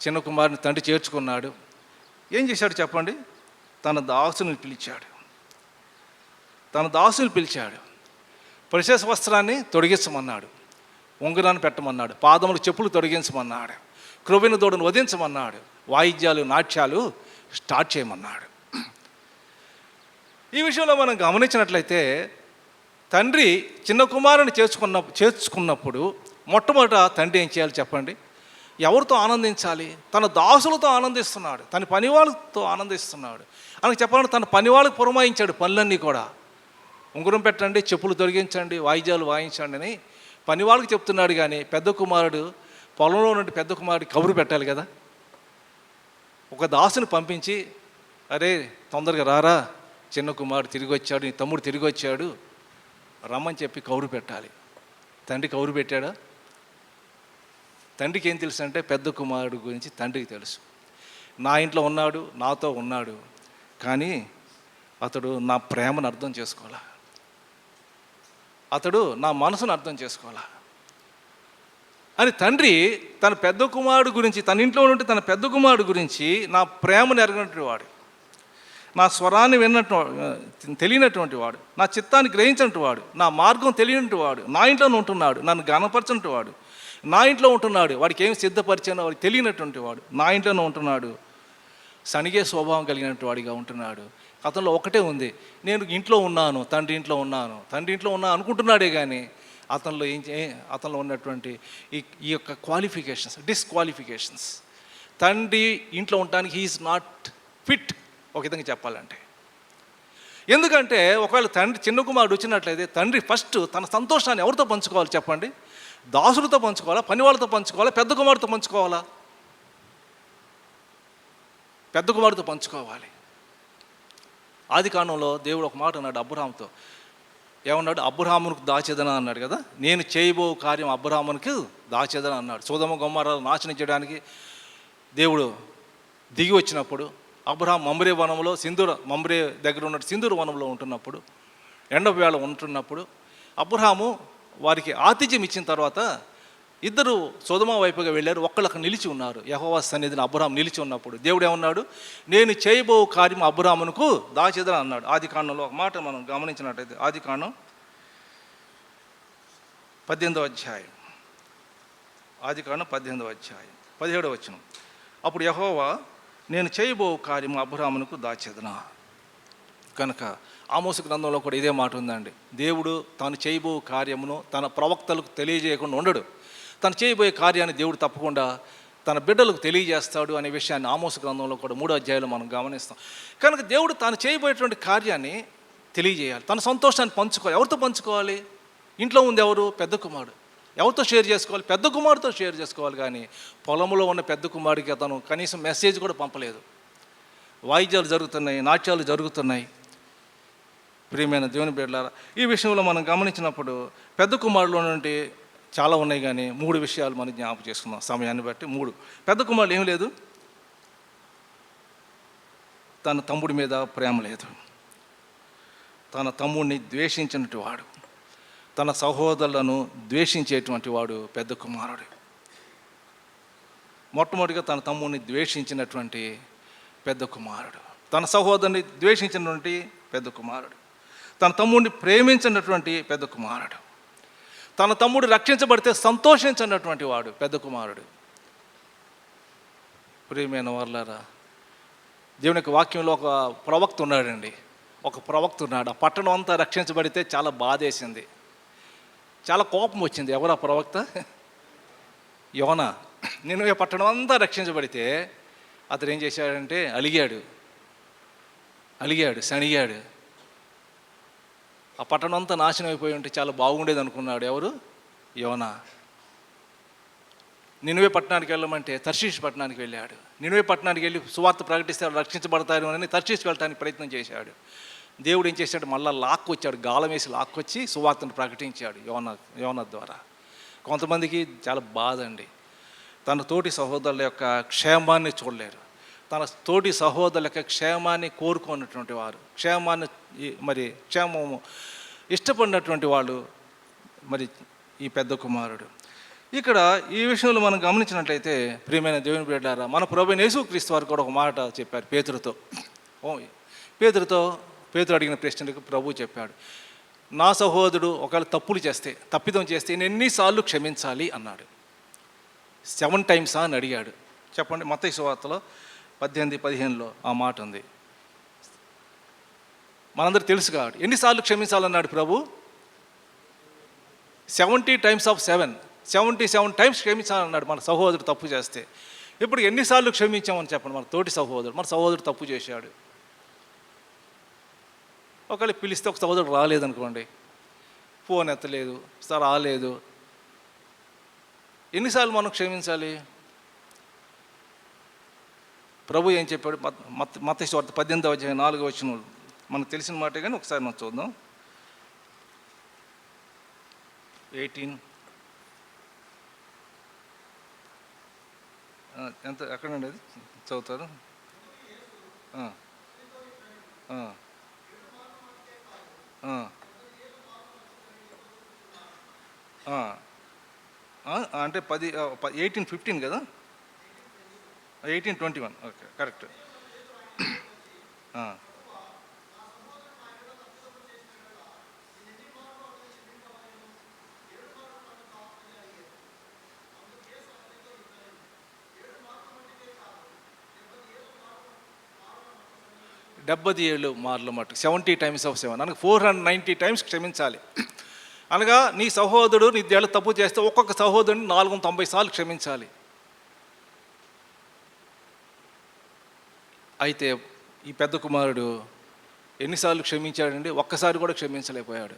చిన్న కుమారుని తండ్రి చేర్చుకున్నాడు. ఏం చేశాడు చెప్పండి? తన దాసుని పిలిచాడు. పరిశేష వస్త్రాన్ని తొడిగించమన్నాడు, ఉంగరాన్ని పెట్టమన్నాడు, పాదములు చెప్పులు తొడిగించమన్నాడు, క్రొవ్విన దూడను వధించమన్నాడు, వాయిద్యాలు నాట్యాలు స్టార్ట్ చేయమన్నాడు. ఈ విషయంలో మనం గమనించినట్లయితే తండ్రి చిన్న కుమారుని చేర్చుకున్నప్పుడు మొట్టమొదట తండ్రి ఏం చేయాలి చెప్పండి? ఎవరితో ఆనందించాలి? తన దాసులతో ఆనందిస్తున్నాడు, తన పనివాళ్ళతో ఆనందిస్తున్నాడు. అని చెప్పాలంటే తన పనివాళ్ళకి పురమాయించాడు పనులన్నీ కూడా. ఉంగరం పెట్టండి, చెప్పులు తొలగించండి, వాయిద్యాలు వాయించండి అని పనివాళ్ళకి చెప్తున్నాడు. కానీ పెద్ద కుమారుడు, పొలంలో నుండి పెద్ద కుమారుడు కబురు పెట్టాలి కదా. ఒక దాసుని పంపించి, అరే తొందరగా రారా, చిన్న కుమారుడు తిరిగి వచ్చాడు, నీ తమ్ముడు తిరిగి వచ్చాడు రమ్మని చెప్పి కబురు పెట్టాలి. తండ్రి కబురు పెట్టాడా? తండ్రికి ఏం తెలుసు అంటే పెద్ద కుమారుడు గురించి తండ్రికి తెలుసు. నా ఇంట్లో ఉన్నాడు, నాతో ఉన్నాడు, కానీ అతడు నా ప్రేమను అర్థం చేసుకోవాలా, అతడు నా మనసును అర్థం చేసుకోవాలా అని తండ్రి తన పెద్ద కుమారుడు గురించి, తన ఇంట్లో ఉంటే తన పెద్ద కుమారుడు గురించి నా ప్రేమను ఎరగినటువంటి వాడు, నా స్వరాన్ని తెలియనటువంటి వాడు, నా చిత్తాన్ని గ్రహించినటువంటి వాడు, నా మార్గం తెలియనటువంటి వాడు, నా ఇంట్లోనే ఉంటున్నాడు, నన్ను గణపరచినటువంటి వాడు, నా ఇంట్లో ఉంటున్నాడు, వాడికి ఏమి సిద్ధపరిచానో వాడికి తెలియనటువంటి వాడు, నా ఇంట్లోనే ఉంటున్నాడు, సనిగే స్వభావం కలిగినటువంటి వాడిగా ఉంటున్నాడు. అతనిలో ఒకటే ఉంది, నేను ఇంట్లో ఉన్నాను, తండ్రి ఇంట్లో ఉన్నాను అనుకుంటున్నాడే కానీ అతనిలో ఉన్నటువంటి ఈ యొక్క డిస్క్వాలిఫికేషన్స్ తండ్రి ఇంట్లో ఉండడానికి హీఈస్ నాట్ ఫిట్, ఒక విధంగా చెప్పాలంటే. ఎందుకంటే ఒకవేళ తండ్రి చిన్న కుమారుడు వచ్చినట్లయితే తండ్రి ఫస్ట్ తన సంతోషాన్ని ఎవరితో పంచుకోవాలి చెప్పండి? దాసులతో పంచుకోవాలా, పని వాళ్ళతో పంచుకోవాలా, పెద్ద కుమారుడితో పంచుకోవాలా? పెద్ద కుమారుడితో పంచుకోవాలి. ఆది కాండంలో దేవుడు ఒక మాట అన్నాడు అబ్రహాముతో. ఏమన్నాడు? అబ్రహామునికి దాచేదన అన్నాడు కదా. నేను చేయబో కార్యం అబ్రహామునికి దాచేదన అన్నాడు. సొదొమ గొమొర్రాను నాశనం చేయడానికి దేవుడు దిగి వచ్చినప్పుడు అబ్రహాం మమ్రే వనంలో మమ్రే దగ్గర ఉన్నట్టు సింధూర వనంలో ఉంటున్నప్పుడు, ఎండవేళ ఉంటున్నప్పుడు అబ్రహాము వారికి ఆతిథ్యం ఇచ్చిన తర్వాత ఇద్దరు సొదొమ వైపుగా వెళ్ళారు. ఒక్కళ్ళకి నిలిచి ఉన్నారు. యెహోవా సన్నిధిని అబ్రహాం నిలిచి ఉన్నప్పుడు దేవుడు ఏమన్నాడు? నేను చేయబో కార్యం అబ్రహామునకు దాచేదన అన్నాడు. ఆది కాండంలో ఒక మాట మనం గమనించినట్టయితే ఆది కాండం 18వ అధ్యాయం, ఆది కాండం 18వ అధ్యాయం 17వ వచనం. అప్పుడు యెహోవా నేను చేయబో కార్యం అబ్రహామునకు దాచేదన. కనుక ఆమోసు గ్రంథంలో కూడా ఇదే మాట ఉందండి. దేవుడు తాను చేయబో కార్యమును తన ప్రవక్తలకు తెలియజేయకుండా ఉండడు. తను చేయబోయే కార్యాన్ని దేవుడు తప్పకుండా తన బిడ్డలకు తెలియజేస్తాడు అనే విషయాన్ని ఆమోసు గ్రంథంలో కూడా 3వ అధ్యాయంలో మనం గమనిస్తాం. కనుక దేవుడు తాను చేయబోయేటువంటి కార్యాన్ని తెలియజేయాలి, తన సంతోషాన్ని పంచుకోవాలి. ఎవరితో పంచుకోవాలి? ఇంట్లో ఉంది ఎవరు? పెద్ద కుమారుడు. ఎవరితో షేర్ చేసుకోవాలి? పెద్ద కుమారుడితో షేర్ చేసుకోవాలి. కానీ పొలంలో ఉన్న పెద్ద కుమారుడికి అతను కనీసం మెసేజ్ కూడా పంపలేదు. వాయిద్యాలు జరుగుతున్నాయి, నాట్యాలు జరుగుతున్నాయి. ప్రియమైన దేవుని బిడ్డలారా, ఈ విషయంలో మనం గమనించినప్పుడు పెద్ద కుమారులో నుండి చాలా ఉన్నాయి, కానీ 3 విషయాలు మనం జ్ఞాపకం చేసుకుందాం సమయాన్ని బట్టి. 3. పెద్ద కుమారుడు ఏం లేదు, తన తమ్ముడి మీద ప్రేమ లేదు, తన తమ్ముడిని ద్వేషించినటువంటి వాడు, తన సహోదరులను ద్వేషించేటువంటి వాడు పెద్ద కుమారుడు. మొట్టమొదటిగా తన తమ్ముడిని ద్వేషించినటువంటి పెద్ద కుమారుడు, తన సహోదరుని ద్వేషించినటువంటి పెద్ద కుమారుడు, తన తమ్ముడిని ప్రేమించినటువంటి పెద్ద కుమారుడు, తన తమ్ముడు రక్షించబడితే సంతోషించినటువంటి వాడు పెద్ద కుమారుడు. ప్రియమైన వాళ్ళారా, దేవుని యొక్క వాక్యంలో ఒక ప్రవక్త ఉన్నాడండి. ఒక ప్రవక్త ఉన్నాడు. ఆ పట్టణం అంతా రక్షించబడితే చాలా బాధేసింది, చాలా కోపం వచ్చింది. ఎవరు ఆ ప్రవక్త? యోనా. నినవే పట్టణం అంతా రక్షించబడితే అతను ఏం చేశాడంటే అలిగాడు, శనిగాడు. ఆ పట్టణం అంతా నాశనం అయిపోయి ఉంటే చాలా బాగుండేది అనుకున్నాడు. ఎవరు? యోనా. నినవే పట్టణానికి వెళ్ళమంటే తర్షీషు పట్టణానికి వెళ్ళాడు. నినవే పట్టణానికి వెళ్ళి సువార్త ప్రకటిస్తే రక్షించబడతారు అని తర్షీషుకి వెళ్ళడానికి ప్రయత్నం చేశాడు. దేవుడు ఏం చేశాడు? మళ్ళీ లాక్కొచ్చాడు, గాలం వేసి లాక్కొచ్చి సువార్తను ప్రకటించాడు యోనా ద్వారా. కొంతమందికి చాలా బాధ అండి, తన తోటి సహోదరుల యొక్క క్షేమాన్ని చూడలేరు, తన తోటి సహోదరుల యొక్క క్షేమాన్ని కోరుకున్నటువంటి వారు, క్షేమము ఇష్టపడినటువంటి వాళ్ళు ఈ పెద్ద కుమారుడు. ఇక్కడ ఈ విషయంలో మనం గమనించినట్లయితే ప్రియమైన దేవుని బిడ్డలారా, మన ప్రభువైన యేసుక్రీస్తు వారు కూడా ఒక మాట చెప్పారు పేతురుతో. పేతురు అడిగిన ప్రశ్నలకు ప్రభు చెప్పాడు, నా సహోదరుడు ఒకవేళ తప్పిదం చేస్తే నేను ఎన్నిసార్లు క్షమించాలి అన్నాడు. 7 times అని అడిగాడు. చెప్పండి, మత్తయి సువార్తలో 18-15లో ఆ మాట ఉంది. మనందరూ తెలుసు కాబట్టి ఎన్నిసార్లు క్షమించాలన్నాడు ప్రభు? 70 times of 7, 77 times క్షమించాలన్నాడు మన సహోదరుడు తప్పు చేస్తే. ఇప్పుడు ఎన్నిసార్లు క్షమించామని చెప్పండి. మన సహోదరుడు తప్పు చేశాడు. ఒకవేళ పిలిస్తే ఒక సహోదరుడు రాలేదనుకోండి, ఫోన్ ఎత్తలేదు, రాలేదు, ఎన్నిసార్లు మనం క్షమించాలి? ప్రభు ఏం చెప్పాడు? మత్తయి సువార్త 18:4 మనకు తెలిసిన మాటే, కానీ ఒకసారి మనం చూద్దాం. 18 ఎంత ఎక్కడండి అది చదువుతారు? అంటే 18:15 కదా, 18:21. Okay, correct. మార్లు మటు 70 times of 7 అనగా 490 times క్షమించాలి. అనగా నీ సహోదరుడు నీ దేళ్ళ తప్పు చేస్తే ఒక్కొక్క సహోదరుని 490 సార్లు క్షమించాలి. అయితే ఈ పెద్ద కుమారుడు ఎన్నిసార్లు క్షమించాడండి? ఒక్కసారి కూడా క్షమించలేకపోయాడు.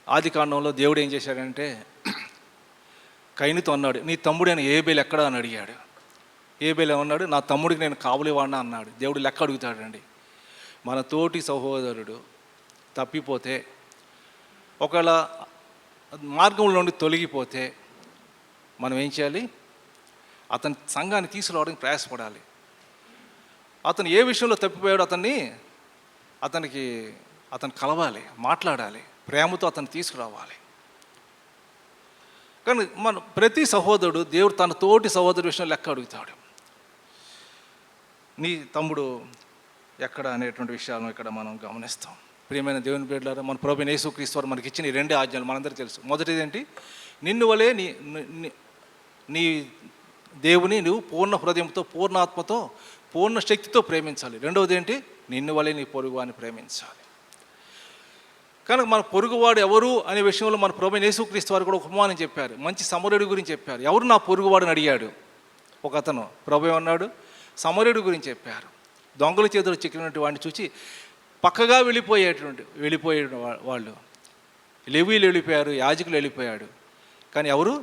ఆదికాండంలో దేవుడు ఏం చేశాడంటే కయీనుతో అన్నాడు, నీ తమ్ముడైన ఏబేలు ఎక్కడా అని అడిగాడు. ఏబేలు ఏమన్నాడు? నా తమ్ముడికి నేను కావలివాడినా అన్నాడు. దేవుడు లెక్క అడుగుతాడండి. మన తోటి సహోదరుడు తప్పిపోతే, ఒకవేళ మార్గంలో నుండి తొలగిపోతే మనం ఏం చేయాలి? అతని సంఘాన్ని తీసుకురావడానికి ప్రయాసపడాలి. అతను ఏ విషయంలో తప్పిపోయాడో అతను కలవాలి, మాట్లాడాలి, ప్రేమతో అతను తీసుకురావాలి. కానీ ప్రతి సహోదరుడు దేవుడు తన తోటి సహోదరు విషయంలో లెక్క అడుగుతాడు. నీ తమ్ముడు ఎక్కడ అనేటువంటి విషయాలను ఇక్కడ మనం గమనిస్తాం. ప్రియమైన దేవుని బిడ్డలారా, మన ప్రభువైన యేసుక్రీస్తు వారు మనకి ఇచ్చిన ఈ 2 ఆజ్ఞలు మనందరికీ తెలుసు. మొదటిది ఏంటి? నిన్ను వలే నీ దేవుని నువ్వు పూర్ణ హృదయంతో, పూర్ణాత్మతో, పూర్ణ శక్తితో ప్రేమించాలి. రెండవది ఏంటి? నిన్ను వలే నీ పొరుగువాడిని ప్రేమించాలి. కనుక మన పొరుగువాడు ఎవరు అనే విషయంలో మన ప్రభువైన యేసుక్రీస్తు వారు కూడా ఉపమానం చెప్పారు. మంచి సమరయుడి గురించి చెప్పారు. ఎవరు నా పొరుగువాడని అడిగాడు ఒక అతను. ప్రభు అన్నాడు, సమరయుడి గురించి చెప్పారు. దొంగల చేతులు చిక్కినటువంటి వాడిని చూసి పక్కగా వెళ్ళిపోయే వాళ్ళు, లేవీలు వెళ్ళిపోయారు, యాజకులు వెళ్ళిపోయాడు. కానీ ఎవరు?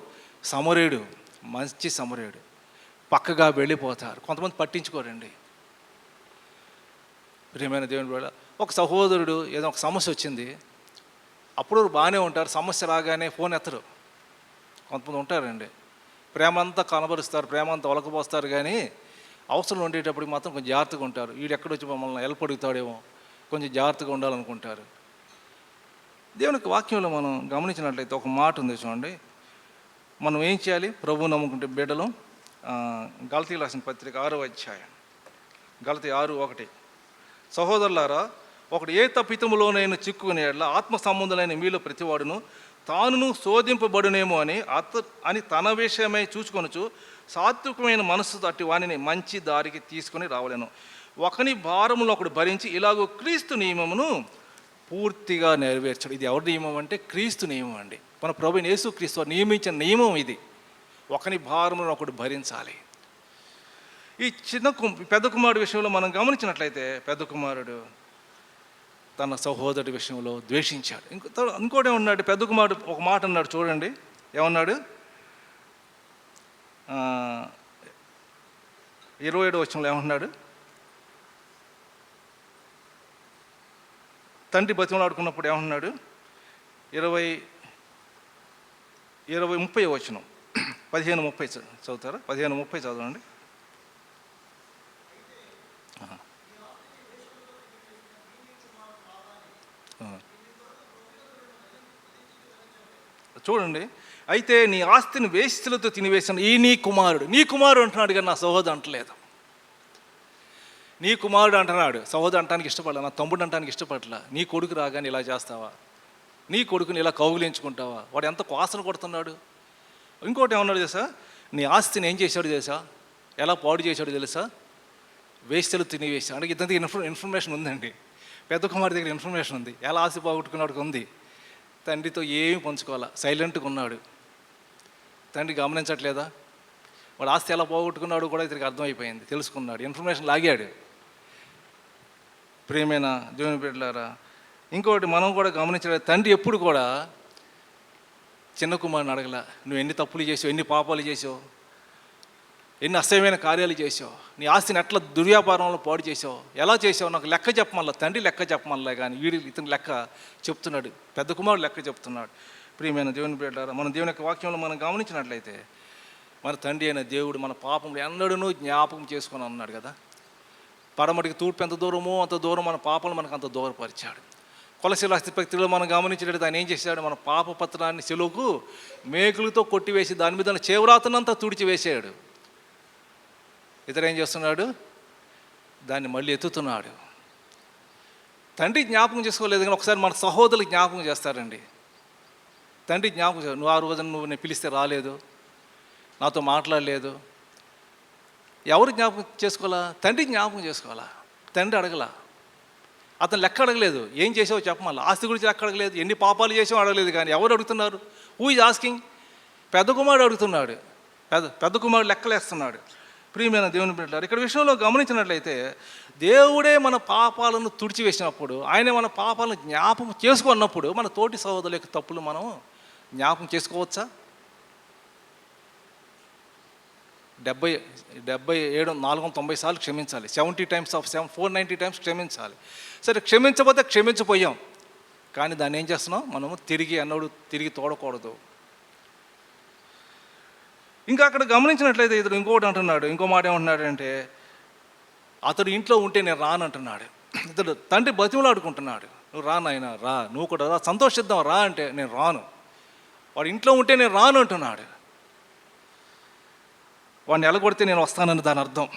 సమరయుడు, మంచి సమరయుడు పక్కగా వెళ్ళిపోతారు. కొంతమంది పట్టించుకోరండి. ప్రియమైన దేవుని వల్ల ఒక సహోదరుడు ఏదో ఒక సమస్య వచ్చింది, అప్పుడు బాగానే ఉంటారు, సమస్య రాగానే ఫోన్ ఎత్తరు. కొంతమంది ఉంటారండి, ప్రేమ అంతా కనబరుస్తారు, ప్రేమ అంతా ఒలకపోస్తారు, కానీ అవసరం ఉండేటప్పటికి మాత్రం కొంచెం జాగ్రత్తగా ఉంటారు. వీడు ఎక్కడొచ్చి మమ్మల్ని హెల్ప్ అడుగుతాడేమో, కొంచెం జాగ్రత్తగా ఉండాలనుకుంటారు. దేవునికి వాక్యంలో మనం గమనించినట్లయితే ఒక మాట ఉంది చూడండి. మనం ఏం చేయాలి? ప్రభువు నమ్ముకుంటే బిడ్డలు. గలతీ రాసిన పత్రిక 6వ అధ్యాయం, గలతీ 6:1. సహోదరులారా, ఒకడు ఏ తప్పితములోనైనా చిక్కుకునే ఆత్మ సంబంధులైన మీలో ప్రతివాడును తానును శోధింపబడునేమో అని తన విషయమై చూసుకొనొచ్చు సాత్వికమైన మనస్సు తట్టి వానిని మంచి దారికి తీసుకొని రావలేను. ఒకని భారములు ఒకడు భరించి ఇలాగో క్రీస్తు నియమమును పూర్తిగా నెరవేర్చడు. ఇది ఎవరి నియమం అంటే క్రీస్తు నియమం అండి. మన ప్రభువైన యేసుక్రీస్తు నియమించిన నియమం ఇది. ఒకని భారములను ఒకడు భరించాలి. ఈ పెద్ద కుమారుడు విషయంలో మనం గమనించినట్లయితే, పెద్ద కుమారుడు తన సహోదరుడి విషయంలో ద్వేషించాడు. ఇంకోటి ఏమన్నాడు? పెద్ద కుమారుడు ఒక మాట అన్నాడు చూడండి, ఏమన్నాడు? 27వ వచనంలో ఏమన్నాడు? తండ్రి బతిమలాడుకున్నప్పుడు ఏమన్నాడు? 30వ వచనం, 15:30 చదువుతారా? 15:30 చదవండి. చూడండి, అయితే నీ ఆస్తిని వేశ్యలతో తినివేసిన ఈ నీ కుమారుడు అంటున్నాడు, కానీ నా సహోదరు అంటలేదు. నీ కుమారుడు అంటున్నాడు, సహోదరు అంటానికి ఇష్టపడలే, నా తమ్ముడు అంటానికి ఇష్టపడలే. నీ కొడుకు రాగానే ఇలా చేస్తావా? నీ కొడుకుని ఇలా కౌగులించుకుంటావా? వాడు ఎంత వాసన కొడుతున్నాడు. ఇంకోటి ఏమన్నాడు తెలుసా? నీ ఆస్తిని ఏం చేశాడు తెలుసా? ఎలా పాడు చేశాడు తెలుసా? వేశ్యలు తినివేశాడు. అంటే ఇదంతా ఇన్ఫర్మేషన్ ఉందండి. పెద్ద కుమారుడి దగ్గర ఇన్ఫర్మేషన్ ఉంది, ఎలా ఆస్తి పోగొట్టుకున్నాడు ఉంది. తండ్రితో ఏమి పంచుకోవాలా, సైలెంట్గా ఉన్నాడు. తండ్రి గమనించట్లేదా? వాడు ఆస్తి ఎలా పోగొట్టుకున్నాడు కూడా ఇతనికి అర్థమైపోయింది, తెలుసుకున్నాడు, ఇన్ఫర్మేషన్ లాగాడు. ప్రియమైన దేవుని బిడ్డలారా, ఇంకోటి మనం కూడా గమనించలేదు. తండ్రి ఎప్పుడు కూడా చిన్న కుమారుని అడగల, నువ్వు ఎన్ని తప్పులు చేసావు, ఎన్ని పాపాలు చేసావు, ఎన్ని అసహ్యమైన కార్యాలు చేసావు, నీ ఆస్తిని ఎట్లా దుర్వ్యాపారంలో పాడు చేసావు, ఎలా చేసావు, నాకు లెక్క చెప్పమల్లా. తండ్రి లెక్క చెప్పమల్లా, కానీ ఇతను లెక్క చెప్తున్నాడు, పెద్ద కుమారుడు లెక్క చెప్తున్నాడు. ప్రియమైన దేవుని బిడ్డలారా, మన దేవుని యొక్క వాక్యంలో మనం గమనించినట్లయితే, మన తండ్రి అయిన దేవుడు మన పాపంలో ఎన్నడూ జ్ఞాపకం చేసుకొని అన్నాడు కదా. పడమటికి తూర్పు ఎంత దూరమో అంత దూరం మన పాపలు మనకు అంత దూరపరిచాడు. కొలసీల అస్థిపత్రిలో మనం గమనించేటట్టు ఆయన ఏం చేశాడు? మన పాప పత్రాన్ని సెలువుకు మేకులతో కొట్టివేసి దాని మీద చేవరాతనంతా తుడిచివేసాడు. ఇతడు ఏం చేస్తున్నాడు? దాన్ని మళ్ళీ ఎత్తుతున్నాడు. తండ్రి జ్ఞాపకం చేసుకోలేదు, కానీ ఒకసారి మన సహోదరులు జ్ఞాపకం చేస్తారండి. తండ్రి జ్ఞాపకం చేస్తారు, నువ్వు ఆ రోజున నువ్వు నేను పిలిస్తే రాలేదు, నాతో మాట్లాడలేదు. ఎవరు జ్ఞాపకం చేసుకోవాలా? తండ్రి జ్ఞాపకం చేసుకోవాలా. తండ్రి అడగలా, అతను లెక్క అడగలేదు, ఏం చేసావో చెప్పమల్లా. ఆస్తి గురించి లెక్క అడగలేదు, ఎన్ని పాపాలు చేసావో అడగలేదు. కానీ ఎవరు అడుగుతున్నారు? Who is asking? పెద్ద కుమారుడు అడుగుతున్నాడు. పెద్ద కుమారుడు లెక్కలేస్తున్నాడు. ప్రియమైన దేవుని బిడ్డలారా, ఇక్కడ విషయంలో గమనించినట్లయితే, దేవుడే మన పాపాలను తుడిచివేసినప్పుడు, ఆయనే మన పాపాలను జ్ఞాపకం చేసుకున్నప్పుడు, మన తోటి సహోదరుల యొక్క తప్పులు మనం జ్ఞాపకం చేసుకోవచ్చా? 490 సార్లు క్షమించాలి. 70 times of 490 times క్షమించాలి. సరే, క్షమించకపోతే క్షమించిపోయాం, కానీ దాన్ని ఏం చేస్తున్నాం? మనము తిరిగి తోడకూడదు. ఇంకా అక్కడ గమనించినట్లయితే ఇతడు ఇంకొకటి అంటున్నాడు, ఇంకో మాట ఏమంటున్నాడంటే, అతడు ఇంట్లో ఉంటే నేను రానంటున్నాడు. ఇతడు తండ్రి బతిమలాడుకుంటున్నాడు, నువ్వు రా నాయనా, రా, నువ్వు కూడా రా, సంతోషిద్దాం రా అంటే నేను రాను. వాడు ఇంట్లో ఉంటే నేను రాను అంటున్నాడు. వాడిని ఎలగొడితే నేను వస్తానని దాని అర్థం.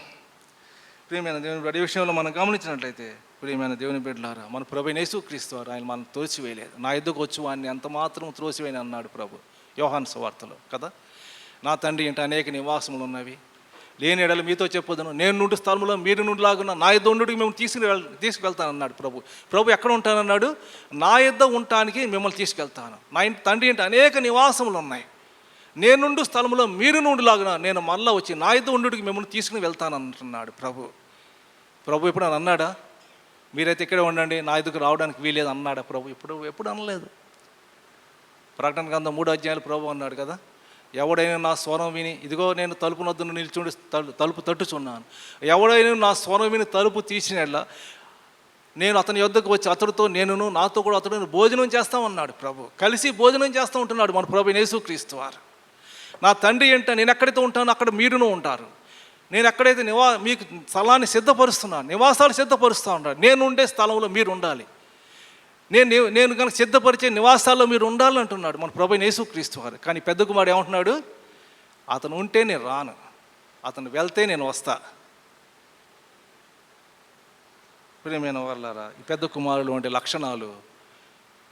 ప్రియమైన దేవుని బిడ్డ, ఈ విషయంలో మనం గమనించినట్లయితే, ప్రియమైన దేవుని బిడ్డలారా, మన ప్రభువైన యేసుక్రీస్తు వారు ఆయన మనం త్రోసివేయలేదు. నా ఎద్దుకు వచ్చి వాడిని ఎంత మాత్రం త్రోసివేయని అన్నాడు ప్రభు యోహాను సువార్తలో కదా. నా తండ్రి ఇంట అనేక నివాసములు ఉన్నవి, లేని ఎడలు మీతో చెప్పొద్దును, నేను నుండి స్థలంలో మీరు నుండి లాగున్నా నా యొద్ద ఉండుడికి మేము తీసుకువెళ్తాను అన్నాడు ప్రభు. ప్రభు ఎక్కడ ఉంటానన్నాడు? నా యొద్ద ఉండటానికి మిమ్మల్ని తీసుకెళ్తాను. నా తండ్రి ఇంట అనేక నివాసములు ఉన్నాయి, నేనుండు స్థలంలో మీరు నుండి లాగున నేను మళ్ళా వచ్చి నా యొద్ద ఉండుడికి మిమ్మల్ని తీసుకుని వెళ్తాను అంటున్నాడు ప్రభు. ప్రభు ఎప్పుడు అన్నాడా? మీరైతే ఇక్కడే ఉండండి, నా ఎదుకు రావడానికి వీలేదు అన్నాడా ప్రభు? ఎప్పుడు అనలేదు. ప్రకటన గ్రంథం 3వ అధ్యాయంలో ప్రభు అన్నాడు కదా, ఎవడైనా నా స్వరం విని, ఇదిగో నేను తలుపు వద్ద నిల్చుండి తలుపు తట్టుచున్నాను, ఎవడైనా నా స్వరం విని తలుపు తీసినట్లా నేను అతని యొద్దకు వచ్చి అతడితో నాతో కూడా అతడు భోజనం చేస్తామన్నాడు ప్రభు. కలిసి భోజనం చేస్తూ ఉంటున్నాడు మన ప్రభు యేసుక్రీస్తు వారు. నా తండ్రి ఏంట, నేను ఎక్కడైతే ఉంటానో అక్కడ మీరును ఉంటారు. నేను ఎక్కడైతే మీకు స్థలాన్ని సిద్ధపరుస్తున్నాను, నివాసాలు సిద్ధపరుస్తూ ఉంటాను. నేను ఉండే స్థలంలో మీరు ఉండాలి. నేను కనుక సిద్ధపరిచే నివాసాల్లో మీరు ఉండాలని అంటున్నాడు మన ప్రభు యేసుక్రీస్తు వారు. కానీ పెద్ద కుమారుడు ఏమంటున్నాడు? అతను ఉంటే నేను రాను, అతను వెళ్తే నేను వస్తా. ప్రియమైన వాళ్ళారా, ఈ పెద్ద కుమారులు వంటి లక్షణాలు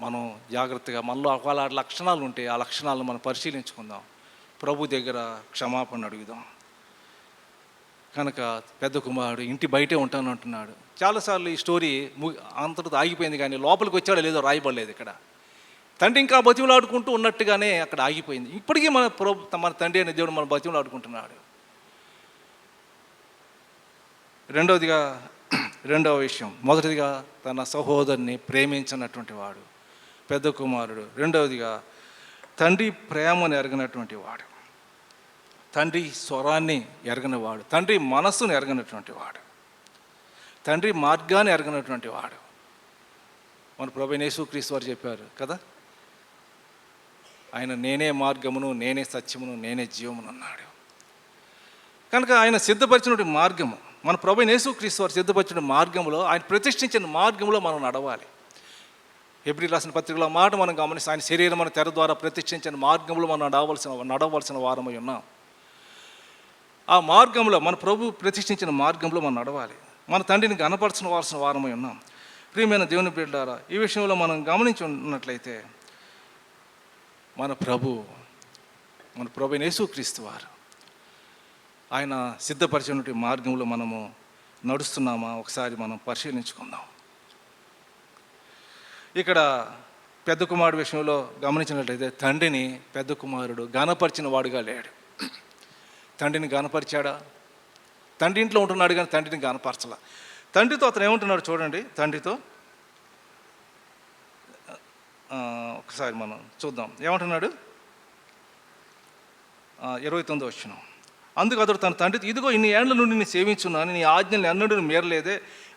మనం జాగ్రత్తగా, మనలో ఒకవేళ లక్షణాలు ఉంటే ఆ లక్షణాలను మనం పరిశీలించుకుందాం, ప్రభు దగ్గర క్షమాపణ అడుగుదాం. కనుక పెద్ద కుమారుడు ఇంటి బయటే ఉంటాను అంటున్నాడు. చాలాసార్లు ఈ స్టోరీ అంతటితో ఆగిపోయింది, కానీ లోపలికి వచ్చాడో లేదో రాయబడలేదు ఇక్కడ. తండ్రి ఇంకా బతిమలాడుకుంటూ ఉన్నట్టుగానే అక్కడ ఆగిపోయింది. ఇప్పటికీ మన తండ్రి అనే దేవుడు మన బతిమలాడుకుంటున్నాడు. రెండవ విషయం, మొదటిదిగా తన సహోదరుని ప్రేమించినటువంటి వాడు పెద్ద కుమారుడు. రెండవదిగా తండ్రి ప్రేమను ఎరగినటువంటి వాడు, తండ్రి స్వరాన్ని ఎరగనివాడు, తండ్రి మనస్సును ఎరగనటువంటి వాడు, తండ్రి మార్గాన్ని ఎరగనటువంటి వాడు. మన ప్రభు యేసుక్రీస్తు వారు చెప్పారు కదా, ఆయన నేనే మార్గమును, నేనే సత్యమును, నేనే జీవమును అన్నాడు. కనుక ఆయన సిద్ధపరిచినటువంటి మార్గము, మన ప్రభు యేసుక్రీస్తు వారు సిద్ధపరిచిన మార్గంలో, ఆయన ప్రతిష్ఠించిన మార్గంలో మనం నడవాలి. హెబ్రీ రాసిన పత్రికలో మాట మనం గమనిస్తే, ఆయన శరీరం మన తెర ద్వారా ప్రతిష్ఠించిన మార్గంలో మనం నడవలసిన వారమై ఉన్నాం. ఆ మార్గంలో, మన ప్రభు ప్రతిష్ఠించిన మార్గంలో మనం నడవాలి. మన తండ్రిని గణపరచవలసిన వారమై ఉన్నాం. ప్రియమైన దేవుని బిడ్డలారా, ఈ విషయంలో మనం గమనించి ఉన్నట్లయితే మన ప్రభు యేసుక్రీస్తు వారు ఆయన సిద్ధపరిచినటువంటి మార్గంలో మనము నడుస్తున్నామా ఒకసారి మనం పరిశీలించుకుందాం. ఇక్కడ పెద్ద కుమారుడు విషయంలో గమనించినట్లయితే తండ్రిని పెద్ద కుమారుడు గణపరిచిన వాడుగా లేడు. తండ్రిని గణపరిచాడా? తండ్రి ఇంట్లో ఉంటున్నాడు కానీ తండ్రిని గణపరచలా. తండ్రితో అతను ఏమంటున్నాడు చూడండి. తండ్రితో ఒకసారి మనం చూద్దాం ఏమంటున్నాడు. 29వ వచనం. అందుకు అతడు తన తండ్రితో, ఇదిగో ఇన్ని ఏండ్ల నుండి నేను సేవించున్నాను, నీ ఆజ్ఞలు ఎన్నడూ మీరలేదే.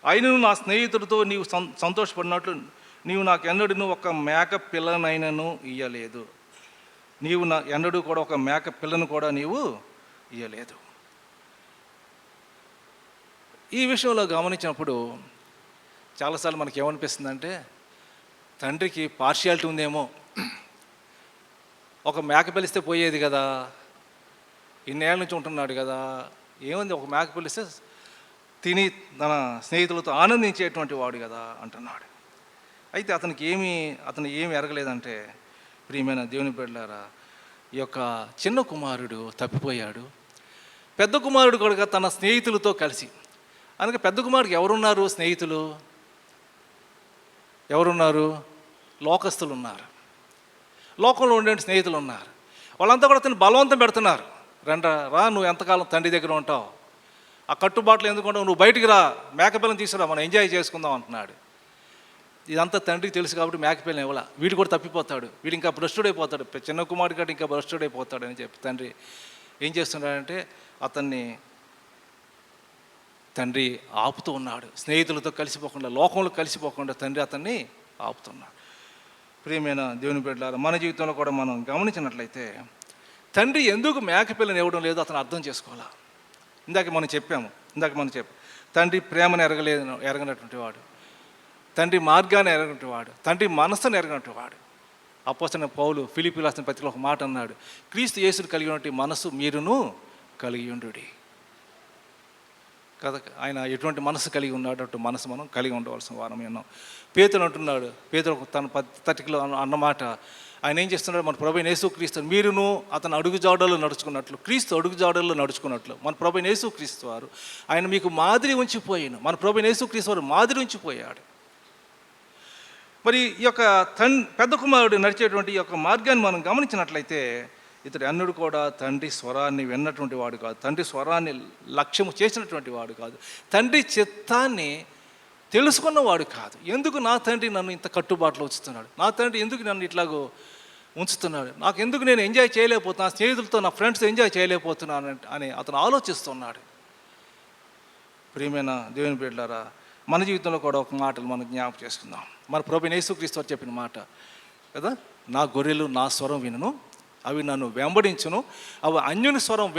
అయినను నా స్నేహితుడితో నీవు సంతోషపడినట్లు నీవు నాకు ఎన్నడూ ఒక మేక పిల్లనైనను ఇయ్యలేదు. నీవు ఎన్నడూ కూడా ఒక మేక పిల్లను కూడా నీవు ఇయ్యలేదు. ఈ విషయంలో గమనించినప్పుడు చాలాసార్లు మనకి ఏమనిపిస్తుందంటే, తండ్రికి పార్షియాలిటీ ఉందేమో. ఒక మేక పిలిస్తే పోయేది కదా, ఇన్నేళ్ళ నుంచి ఉంటున్నాడు కదా, ఏముంది ఒక మేక పిలిస్తే తిని తన స్నేహితులతో ఆనందించేటువంటి వాడు కదా అంటున్నాడు. అయితే అతను ఏమి ఎరగలేదంటే, ప్రియమైన దేవుని బిడ్డలారా, ఈ యొక్క చిన్న కుమారుడు తప్పిపోయాడు. పెద్ద కుమారుడు కూడా తన స్నేహితులతో కలిసి, అందుకే పెద్ద కుమారుడికి ఎవరున్నారు? స్నేహితులు ఎవరున్నారు? లోకస్తులు ఉన్నారు, లోకంలో ఉండే స్నేహితులు ఉన్నారు. వాళ్ళంతా కూడా అతను బలవంతం పెడుతున్నారు. రా, నువ్వు ఎంతకాలం తండ్రి దగ్గర ఉంటావు, ఆ కట్టుబాట్లు ఎందుకు ఉంటావు, నువ్వు బయటికి రా, మేకపిల్లని తీసుకురా, మనం ఎంజాయ్ చేసుకుందాం అంటున్నాడు. ఇదంతా తండ్రికి తెలుసు కాబట్టి మేకపిల్లని ఇవ్వాల. వీడు కూడా తప్పిపోతాడు, వీడు ఇంకా భ్రష్టుడైపోతాడు, చిన్న కుమారుడి కంటే ఇంకా భ్రష్టుడైపోతాడు అని చెప్పి తండ్రి ఏం చేస్తున్నాడంటే అతన్ని తండ్రి ఆపుతూ ఉన్నాడు. స్నేహితులతో కలిసిపోకుండా, లోకంలో కలిసిపోకుండా తండ్రి అతన్ని ఆపుతున్నాడు. ప్రియమైన దేవుని బిడ్డలారా, మన జీవితంలో కూడా మనం గమనించినట్లయితే తండ్రి ఎందుకు మేకపిల్లని ఇవ్వడం లేదో అతను అర్థం చేసుకోవాలా. ఇందాక మనం చెప్పాము తండ్రి ప్రేమను ఎరగనటువంటి వాడు, తండ్రి మార్గాన్ని ఎరగనటువంటి వాడు, తండ్రి మనస్సును ఎరగనటువంటి వాడు. అపోస్తలుడైన పౌలు ఫిలిప్పీయులకు రాసిన పత్రికలో ఒక మాట అన్నాడు, క్రీస్తు యేసును కలిగి ఉన్నటువంటి మనస్సు మీరును కలిగి ఉండుడి కదా. ఆయన ఎటువంటి మనసు కలిగి ఉన్నాడు, అటు మనసు మనం కలిగి ఉండవలసిన వారమే ఉన్నాం. పేతురు అంటున్నాడు, పేతురు తన పత్రికలో అన్నమాట, ఆయన ఏం చేస్తున్నాడు, మన ప్రభు యేసుక్రీస్తు మీరును అతను అడుగుజాడల్లో నడుచుకున్నట్లు, క్రీస్తు అడుగుజాడల్లో నడుచుకున్నట్లు మన ప్రభు యేసుక్రీస్తు వారు ఆయన మీకు మాదిరి ఉంచిపోయాను. మన ప్రభు యేసుక్రీస్తు వారు మాదిరి ఉంచిపోయాడు. మరి ఈ యొక్క పెద్ద కుమారుడు నడిచేటువంటి ఈ యొక్క మార్గాన్ని మనం గమనించినట్లయితే ఇతడు ఎన్నడూ కూడా తండ్రి స్వరాన్ని విన్నటువంటి వాడు కాదు, తండ్రి స్వరాన్ని లక్ష్యము చేసినటువంటి వాడు కాదు, తండ్రి చిత్తాన్ని తెలుసుకున్నవాడు కాదు. ఎందుకు నా తండ్రి నన్ను ఇంత కట్టుబాటులో ఉంచుతున్నాడు, నా తండ్రి ఎందుకు నన్ను ఇట్లాగో ఉంచుతున్నాడు, నాకు ఎందుకు నేను ఎంజాయ్ చేయలేకపోతున్నాను, స్నేహితులతో నా ఫ్రెండ్స్ ఎంజాయ్ చేయలేకపోతున్నాను అని అతను ఆలోచిస్తున్నాడు. ప్రియమైన దేవుని బిడ్డలారా, మన జీవితంలో కూడా ఒక మాటలు మనం జ్ఞాపకం చేసుకుందాం. మన ప్రభువైన యేసుక్రీస్తు వారు చెప్పిన మాట కదా, నా గొర్రెలు నా స్వరం వినును, అవి నన్ను వెంబడించును, అవి అన్యుని స్వరం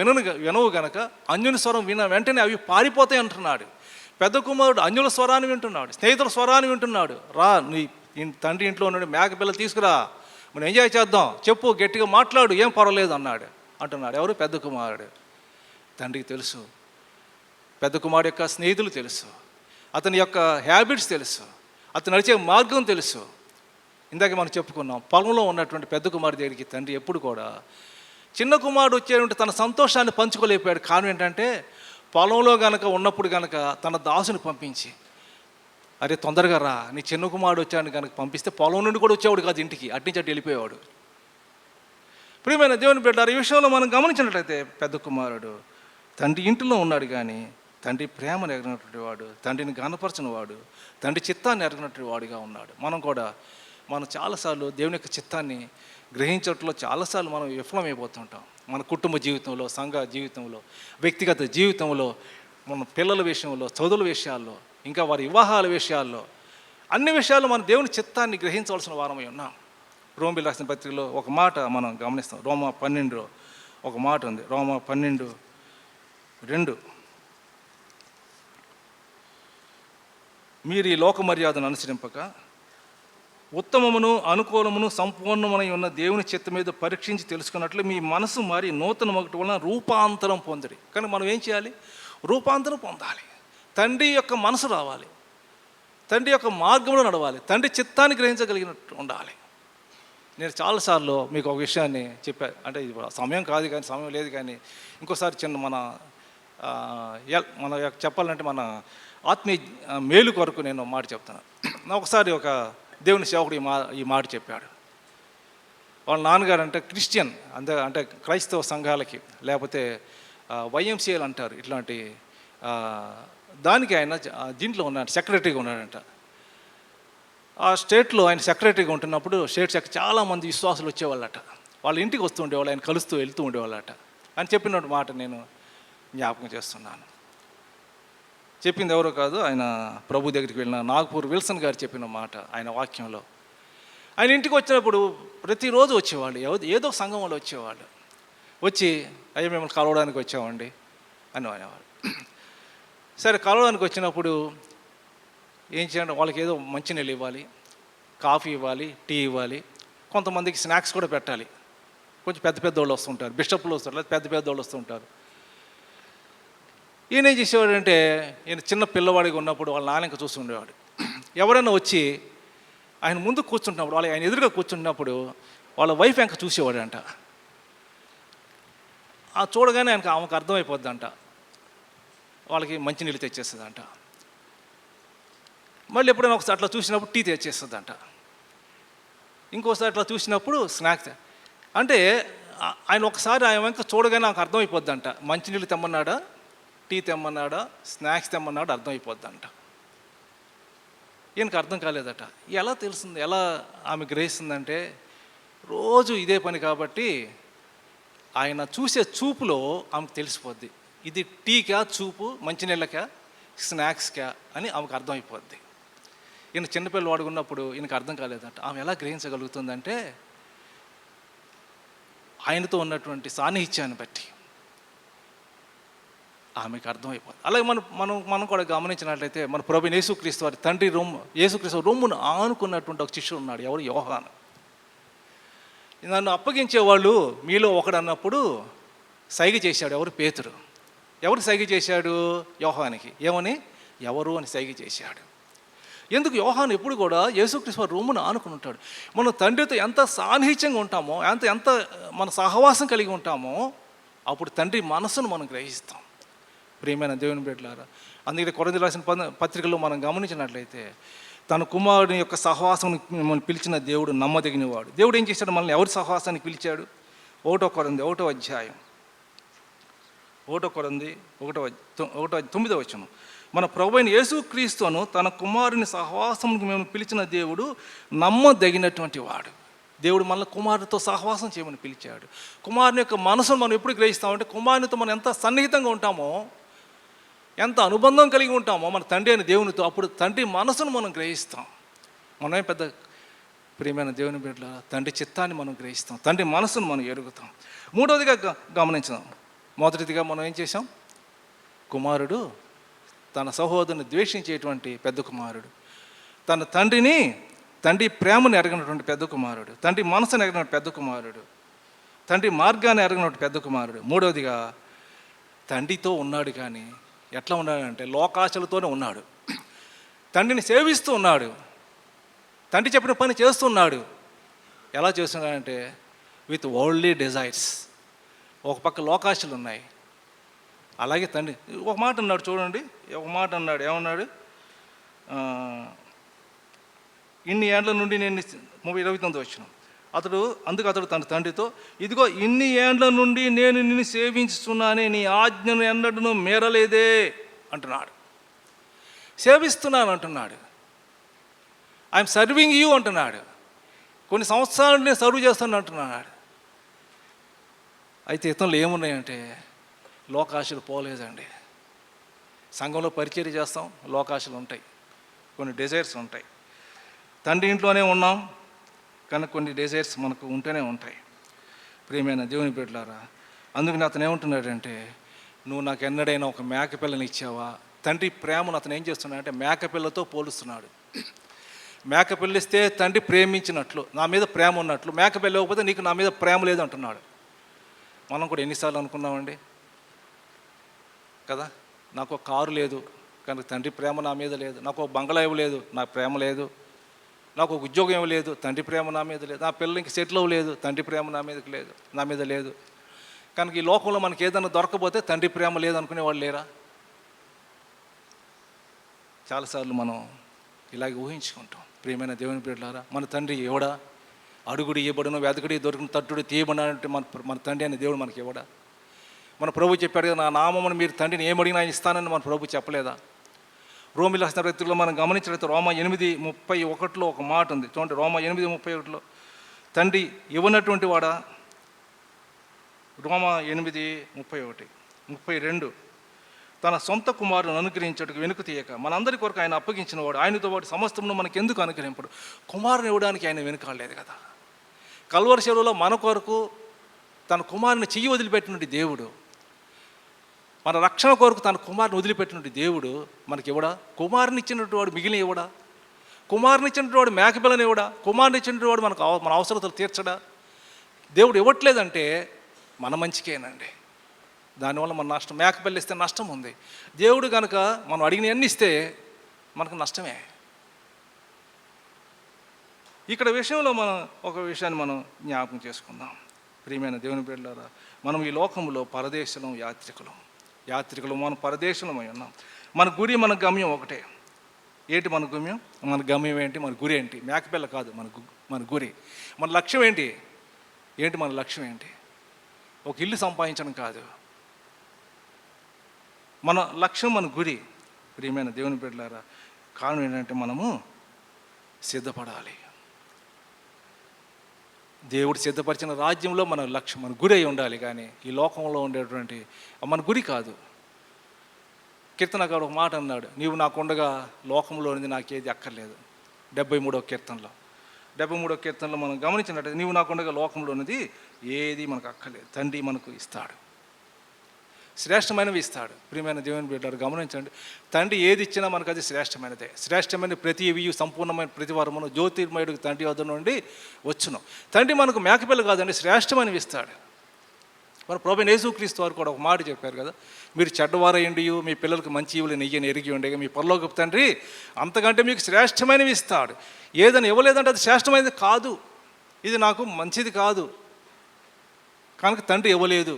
వినవు గనక అన్యుని స్వరం వెంటనే అవి పారిపోతాయి అంటున్నాడు. పెద్ద కుమారుడు అన్యుల స్వరాన్ని వింటున్నాడు, స్నేహితుల స్వరాన్ని వింటున్నాడు. రా, నీ తండ్రి ఇంట్లో నుండి మేక పిల్ల తీసుకురా, మనం ఎంజాయ్ చేద్దాం, చెప్పు, గట్టిగా మాట్లాడు, ఏం పర్వాలేదు అంటున్నాడు. ఎవరు? పెద్ద కుమారుడు. తండ్రికి తెలుసు, పెద్ద కుమారుడు యొక్క స్నేహితులు తెలుసు, అతని యొక్క హ్యాబిట్స్ తెలుసు, అతను నడిచే మార్గం తెలుసు. ఇందాక మనం చెప్పుకున్నాం, పొలంలో ఉన్నటువంటి పెద్ద కుమారుడి దగ్గరికి తండ్రి ఎప్పుడు కూడా చిన్న కుమారుడు వచ్చేటువంటి తన సంతోషాన్ని పంచుకోలేకపోయాడు. కారణం ఏంటంటే పొలంలో గనక ఉన్నప్పుడు గనక తన దాసుని పంపించి, అరే తొందరగా రా, నీ చిన్న కుమారుడు వచ్చాడు కనుక పంపిస్తే పొలం నుండి కూడా వచ్చేవాడు కాదు ఇంటికి, అటు వెళ్ళిపోయేవాడు. ప్రియమైన దేవుని బిడ్డలారా, ఈ విషయంలో మనం గమనించినట్లయితే పెద్ద కుమారుడు తండ్రి ఇంటిలో ఉన్నాడు కానీ తండ్రి ప్రేమను ఎరగినటువంటి వాడు, తండ్రిని గణపరచిన వాడు, తండ్రి చిత్తాన్ని ఎరగినటువంటి వాడుగా ఉన్నాడు. మనం చాలాసార్లు దేవుని యొక్క చిత్తాన్ని గ్రహించట్లో చాలాసార్లు మనం విఫలమైపోతుంటాం. మన కుటుంబ జీవితంలో, సంఘ జీవితంలో, వ్యక్తిగత జీవితంలో, మన పిల్లల విషయంలో, చదువుల విషయాల్లో, ఇంకా వారి వివాహాల విషయాల్లో, అన్ని విషయాల్లో మన దేవుని చిత్తాన్ని గ్రహించవలసిన వారమై ఉన్నాం. రోమీయులకు రాసిన పత్రికలో ఒక మాట మనం గమనిస్తాం. రోమా 12 ఒక మాట ఉంది. రోమా 12:2, మీరు ఈ లోక మర్యాదను అనుసరింపక ఉత్తమమును అనుకూలమును సంపూర్ణమై ఉన్న దేవుని చిత్తం మీద పరీక్షించి తెలుసుకున్నట్లు మీ మనసు మారి నూతన ఒకటి వలన రూపాంతరం పొందిరి. కానీ మనం ఏం చేయాలి? రూపాంతరం పొందాలి. తండ్రి యొక్క మనసు రావాలి, తండ్రి యొక్క మార్గంలో నడవాలి, తండ్రి చిత్తాన్ని గ్రహించగలిగినట్టు ఉండాలి. నేను చాలాసార్లు మీకు ఒక విషయాన్ని చెప్పాను, అంటే ఇది సమయం కాదు కానీ, సమయం లేదు కానీ ఇంకోసారి చిన్న మన చెప్పాలంటే మన ఆత్మీయ మేలు కొరకు నేను మాట చెప్తాను. ఒకసారి ఒక దేవుని సేవకుడు ఈ మాట చెప్పాడు. వాళ్ళ నాన్నగారు అంటే క్రిస్టియన్, అంటే క్రైస్తవ సంఘాలకి లేకపోతే వైఎంసీఎల్ అంటారు, ఇట్లాంటి దానికి ఆయన దీంట్లో ఉన్నాడు, సెక్రటరీగా ఉన్నాడంట. ఆ స్టేట్లో ఆయన సెక్రటరీగా ఉంటున్నప్పుడు స్టేట్ చాలామంది విశ్వాసులు వచ్చేవాళ్ళట, వాళ్ళ ఇంటికి వస్తూ ఉండేవాళ్ళు, ఆయన కలుస్తూ వెళ్తూ ఉండేవాళ్ళట. అని చెప్పిన మాట నేను జ్ఞాపకం చేస్తున్నాను. చెప్పింది ఎవరో కాదు, ఆయన ప్రభు దగ్గరికి వెళ్ళిన నాగపూర్ విల్సన్ గారు చెప్పిన మాట. ఆయన వాక్యంలో ఆయన ఇంటికి వచ్చినప్పుడు ప్రతిరోజు వచ్చేవాళ్ళు, ఏదో సంఘం వాళ్ళు వచ్చేవాళ్ళు. వచ్చి అయ్యో మిమ్మల్ని కలవడానికి వచ్చామండి అని అనేవాళ్ళు. సరే, కలవడానికి వచ్చినప్పుడు ఏం చేయండి, వాళ్ళకి ఏదో మంచినీళ్ళు ఇవ్వాలి, కాఫీ ఇవ్వాలి, టీ ఇవ్వాలి, కొంతమందికి స్నాక్స్ కూడా పెట్టాలి. కొంచెం పెద్ద వాళ్ళు వస్తుంటారు, బిషప్లు వస్తారు, లేదా పెద్ద వాళ్ళు వస్తుంటారు. ఈయన ఏం చేసేవాడంటే, ఈయన చిన్న పిల్లవాడిగా ఉన్నప్పుడు వాళ్ళ నాన్న ఇంకా చూస్తుండేవాడు. ఎవరైనా వచ్చి ఆయన ముందు కూర్చుంటున్నప్పుడు, ఆయన ఎదురుగా కూర్చుంటున్నప్పుడు వాళ్ళ వైఫ్ వెనక చూసేవాడంట. ఆ చూడగానే ఆమెకు అర్థమైపోద్దంట, వాళ్ళకి మంచినీళ్ళు తెచ్చేస్తుందంట. మళ్ళీ ఎప్పుడైనా ఒకసారి అట్లా చూసినప్పుడు టీ తెచ్చేస్తుందంట. ఇంకోసారి అట్లా చూసినప్పుడు స్నాక్స్. అంటే ఆయన ఒకసారి ఆయన వెనక చూడగానే నాకు అర్థమైపోద్దంట, మంచినీళ్ళు తెమ్మన్నాడా, టీ తెమ్మన్నాడా, స్నాక్స్ తెమ్మన్నాడా అర్థమైపోద్దంట. ఈయనకు అర్థం కాలేదట. ఎలా తెలుస్తుంది, ఎలా ఆమె గ్రహిస్తుందంటే, రోజు ఇదే పని కాబట్టి ఆయన చూసే చూపులో ఆమెకు తెలిసిపోద్ది, ఇది టీకా చూపు, మంచినీళ్ళకా, స్నాక్స్కా అని ఆమెకు అర్థమైపోద్ది. ఈయన చిన్నపిల్లవాడు ఉన్నప్పుడు ఈయనకు అర్థం కాలేదట. ఆమె ఎలా గ్రహించగలుగుతుందంటే, ఆయనతో ఉన్నటువంటి సాన్నిహిత్యాన్ని బట్టి ఆమెకు అర్థమైపోతుంది. అలాగే మనం కూడా గమనించినట్లయితే మన ప్రభువైన యేసుక్రీస్తు వారి తండ్రి యేసుక్రీస్తు రొమ్మును ఆనుకున్నటువంటి ఒక శిష్యుడు ఉన్నాడు. ఎవరు? యోహాను. నన్ను అప్పగించేవాళ్ళు మీలో ఒకడు అన్నప్పుడు సైగ చేశాడు. ఎవరు? పేతురు. ఎవరు సైగ చేశాడు? యోహానికి. ఏమని? ఎవరు అని సైగ చేశాడు. ఎందుకు? యోహాను ఎప్పుడు కూడా యేసుక్రీస్తు వారి రొమ్మును ఆనుకుని ఉంటాడు. మనం తండ్రితో ఎంత సాన్నిహిత్యంగా ఉంటామో, ఎంత మన సహవాసం కలిగి ఉంటామో, అప్పుడు తండ్రి మనసును మనం గ్రహిస్తాం. ప్రియమైన దేవుని బిడ్డలారా, అందుకే కొరింథీయులకు రాసిన పత్రికలో మనం గమనించినట్లయితే, తన కుమారుని యొక్క సహవాసం మిమ్మల్ని పిలిచిన దేవుడు నమ్మదగినవాడు. దేవుడు ఏం చేశాడు? మనల్ని ఎవరి సహవాసానికి పిలిచాడు? 1 కొరింథీ 1వ అధ్యాయం 9వ మన ప్రభువైన యేసుక్రీస్తును తన కుమారుని సహవాసంకి మేము పిలిచిన దేవుడు నమ్మదగినటువంటి వాడు. దేవుడు మనల్ని కుమారునితో సహవాసం చేయమని పిలిచాడు. కుమారుని యొక్క మనసును మనం ఎప్పుడు గ్రహిస్తామంటే, కుమారునితో మనం ఎంత సన్నిహితంగా ఉంటామో, ఎంత అనుబంధం కలిగి ఉంటామో మన తండ్రి అయిన దేవునితో, అప్పుడు తండ్రి మనసును మనం గ్రహిస్తాం. మనమే పెద్ద ప్రియమైన దేవుని బిడ్డల తండ్రి చిత్తాన్ని మనం గ్రహిస్తాం, తండ్రి మనసును మనం ఎరుగుతాం. మూడవదిగా గమనించాం, మొదటిదిగా మనం ఏం చేసాం, కుమారుడు తన సహోదరుని ద్వేషించేటువంటి పెద్ద కుమారుడు, తన తండ్రి ప్రేమను ఎరగినటువంటి పెద్ద కుమారుడు, తండ్రి మనసును ఎరగినటువంటి పెద్ద కుమారుడు, తండ్రి మార్గాన్ని ఎరగినటువంటి పెద్ద కుమారుడు. మూడవదిగా తండ్రితో ఉన్నాడు, కానీ ఎట్లా ఉన్నాడంటే లోకాశలతోనే ఉన్నాడు. తండ్రిని సేవిస్తూ ఉన్నాడు, తండ్రి చెప్పిన పని చేస్తున్నాడు. ఎలా చేస్తున్నాడంటే విత్ వరల్డ్లీ డిజైర్స్. ఒక పక్క లోకాశలు ఉన్నాయి, అలాగే తండ్రి ఒక మాట అన్నాడు చూడండి, ఒక మాట అన్నాడు, ఏమన్నాడు, ఇన్ని ఏండ్ల నుండి నేను 29 వచ్చిన అతడు తన తండ్రితో, ఇదిగో ఇన్ని ఏండ్ల నుండి నేను నిన్ను సేవించుతున్నానే, నీ ఆజ్ఞను ఎన్నడూ మేరలేదే అంటున్నాడు. సేవిస్తున్నాను అంటున్నాడు, ఐఎమ్ సర్వింగ్ యూ అంటున్నాడు. కొన్ని సంవత్సరాలు నేను సర్వ్ చేస్తాను అంటున్నాడు. అయితే ఇతరులు ఏమున్నాయంటే లోకాశలు పోలేదండి. సంఘంలో పరిచర్య చేస్తాం, లోకాశలు ఉంటాయి, కొన్ని డిజైర్స్ ఉంటాయి. తండ్రి ఇంట్లోనే ఉన్నాం, కానీ కొన్ని డిజైర్స్ మనకు ఉంటూనే ఉంటాయి. ప్రియమైన దేవుని బిడ్డలారా, అందుకని అతను ఏమంటున్నాడంటే, నువ్వు నాకు ఎన్నడైనా ఒక మేకపిల్లని ఇచ్చావా? తండ్రి ప్రేమను అతను ఏం చేస్తున్నాడంటే మేకపిల్లతో పోలుస్తున్నాడు. మేకపిల్లిస్తే తండ్రి ప్రేమించినట్లు, నా మీద ప్రేమ ఉన్నట్లు, మేకపిల్ల ఇవ్వకపోతే నీకు నా మీద ప్రేమ లేదు అంటున్నాడు. మనం కూడా ఎన్నిసార్లు అనుకున్నామండి కదా, నాకు ఒక కారు లేదు కానీ తండ్రి ప్రేమ నా మీద లేదు, నాకు ఒక బంగ్లా ఇవ్వలేదు, నా ప్రేమ లేదు, నాకు ఒక ఉద్యోగం ఇవ్వలేదు, తండ్రి ప్రేమ నా మీద లేదు, నా పిల్లలకి సెటిల్ అవ్వలేదు, తండ్రి ప్రేమ నా మీద లేదు. కనుక ఈ లోకంలో మనకి ఏదైనా దొరకపోతే తండ్రి ప్రేమ లేదు అనుకునే వాళ్ళు లేరా? చాలాసార్లు మనం ఇలాగే ఊహించుకుంటాం. ప్రియమైన దేవుని బిడ్డలారా, మన తండ్రి ఎవడా? అడుగుడు ఇవ్వబడును, వెదకుడి దొరికిన తట్టుడు తీయబడినంటే మన తండ్రి అనే దేవుడు మనకి ఎవడా? మన ప్రభు చెప్పాడు కదా, నా నామమును మీరు తండ్రిని ఏమడిగినా ఇస్తానని మన ప్రభు చెప్పలేదా? రోమిల రాసిన వ్యక్తుల్లో మనం గమనించినట్లయితే రోమా 8:31 ఒక మాట ఉంది చూడండి. రోమా 8:31 తండ్రి ఇవ్వనటువంటి వాడా? రోమా 8:31-32 తన సొంత కుమారుని అనుగ్రహించడానికి వెనుక తీయక మనందరి కొరకు ఆయన అప్పగించిన వాడు, ఆయనతో పాటు సమస్తమును మనకు ఎందుకు అనుగ్రహింపడు? కుమారుని ఇవ్వడానికి ఆయన వెనుకాడలేదు కదా. కల్వరి శిలువలో మన కొరకు తన కుమారుని చెయ్యి వదిలిపెట్టినటువంటి దేవుడు, మన రక్షణ కొరకు తన కుమారుని వదిలిపెట్టినటువంటి దేవుడు మనకి ఇవ్వడా? కుమారుని ఇచ్చినటువంటి వాడు మిగిలిన ఇవ్వడా? కుమారుని ఇచ్చినటువంటి వాడు మేకపిల్లని ఇవ్వడా? కుమారుని ఇచ్చినటువంటి వాడు మన అవసరతలు తీర్చడా? దేవుడు ఇవ్వట్లేదంటే మన మంచికేనండి. దానివల్ల మన నష్టం. మేకపిల్ల ఇస్తే నష్టం ఉంది. దేవుడు కనుక మనం అడిగిన అన్ని ఇస్తే మనకు నష్టమే. ఇక్కడ విషయంలో మనం ఒక విషయాన్ని మనం జ్ఞాపకం చేసుకుందాం. ప్రియమైన దేవుని బిడ్డలారా, మనం ఈ లోకంలో పరదేశులం, యాత్రికులు మనం పరదేశులమై ఉన్నాం. మన గురి, మన గమ్యం ఒకటే. ఏంటి మన గమ్యం? మన గమ్యం ఏంటి? మన గురి ఏంటి? మేకపిల్ల కాదు మన గురి. మన లక్ష్యం ఏంటి? మన లక్ష్యం ఏంటి? ఒక ఇల్లు సంపాదించడం కాదు. మన లక్ష్యం, మన గురి. ప్రియమైన దేవుని బిడ్డలారా, కారణం ఏంటంటే మనము సిద్ధపడాలి. దేవుడు సిద్ధపరిచిన రాజ్యంలో మన లక్ష్యం, మన గురి అయి ఉండాలి. కానీ ఈ లోకంలో ఉండేటువంటి మన గురి కాదు. కీర్తనకారుడు ఒక మాట అన్నాడు, నీవు నాకుండగా లోకంలోనిది నాకేది అక్కర్లేదు. 73వ కీర్తనలో మనం గమనించినట్టు, నీవు నాకుండగా లోకంలోనిది ఏది మనకు అక్కర్లేదు. తండ్రి మనకు ఇస్తాడు, శ్రేష్టమైనవి ఇస్తాడు. ప్రియమైన దేవుని బిడ్డలారా, గమనించండి, తండ్రి ఏది ఇచ్చినా మనకు అది శ్రేష్టమైనదే. శ్రేష్టమైన ప్రతి ఇవి సంపూర్ణమైన ప్రతి వరమును జ్యోతిర్మయుడికి తండ్రి వద్ద నుండి వచ్చును. తండ్రి మనకు మేకపిల్ల కాదండి, శ్రేష్టమైనవి ఇస్తాడు. మన ప్రభువైన యేసుక్రీస్తు వారు కూడా ఒక మాట చెప్పారు కదా, మీరు చెడ్డవారయ్యండి మీ పిల్లలకు మంచి ఇవులు నెయ్యని ఎరిగి ఉండేగా మీ పరలోకపు తండ్రి అంతకంటే మీకు శ్రేష్టమైనవి ఇస్తాడు. ఏదని ఇవ్వలేదంటే అది శ్రేష్టమైనది కాదు, ఇది నాకు మంచిది కాదు కనుక తండ్రి ఇవ్వలేదు.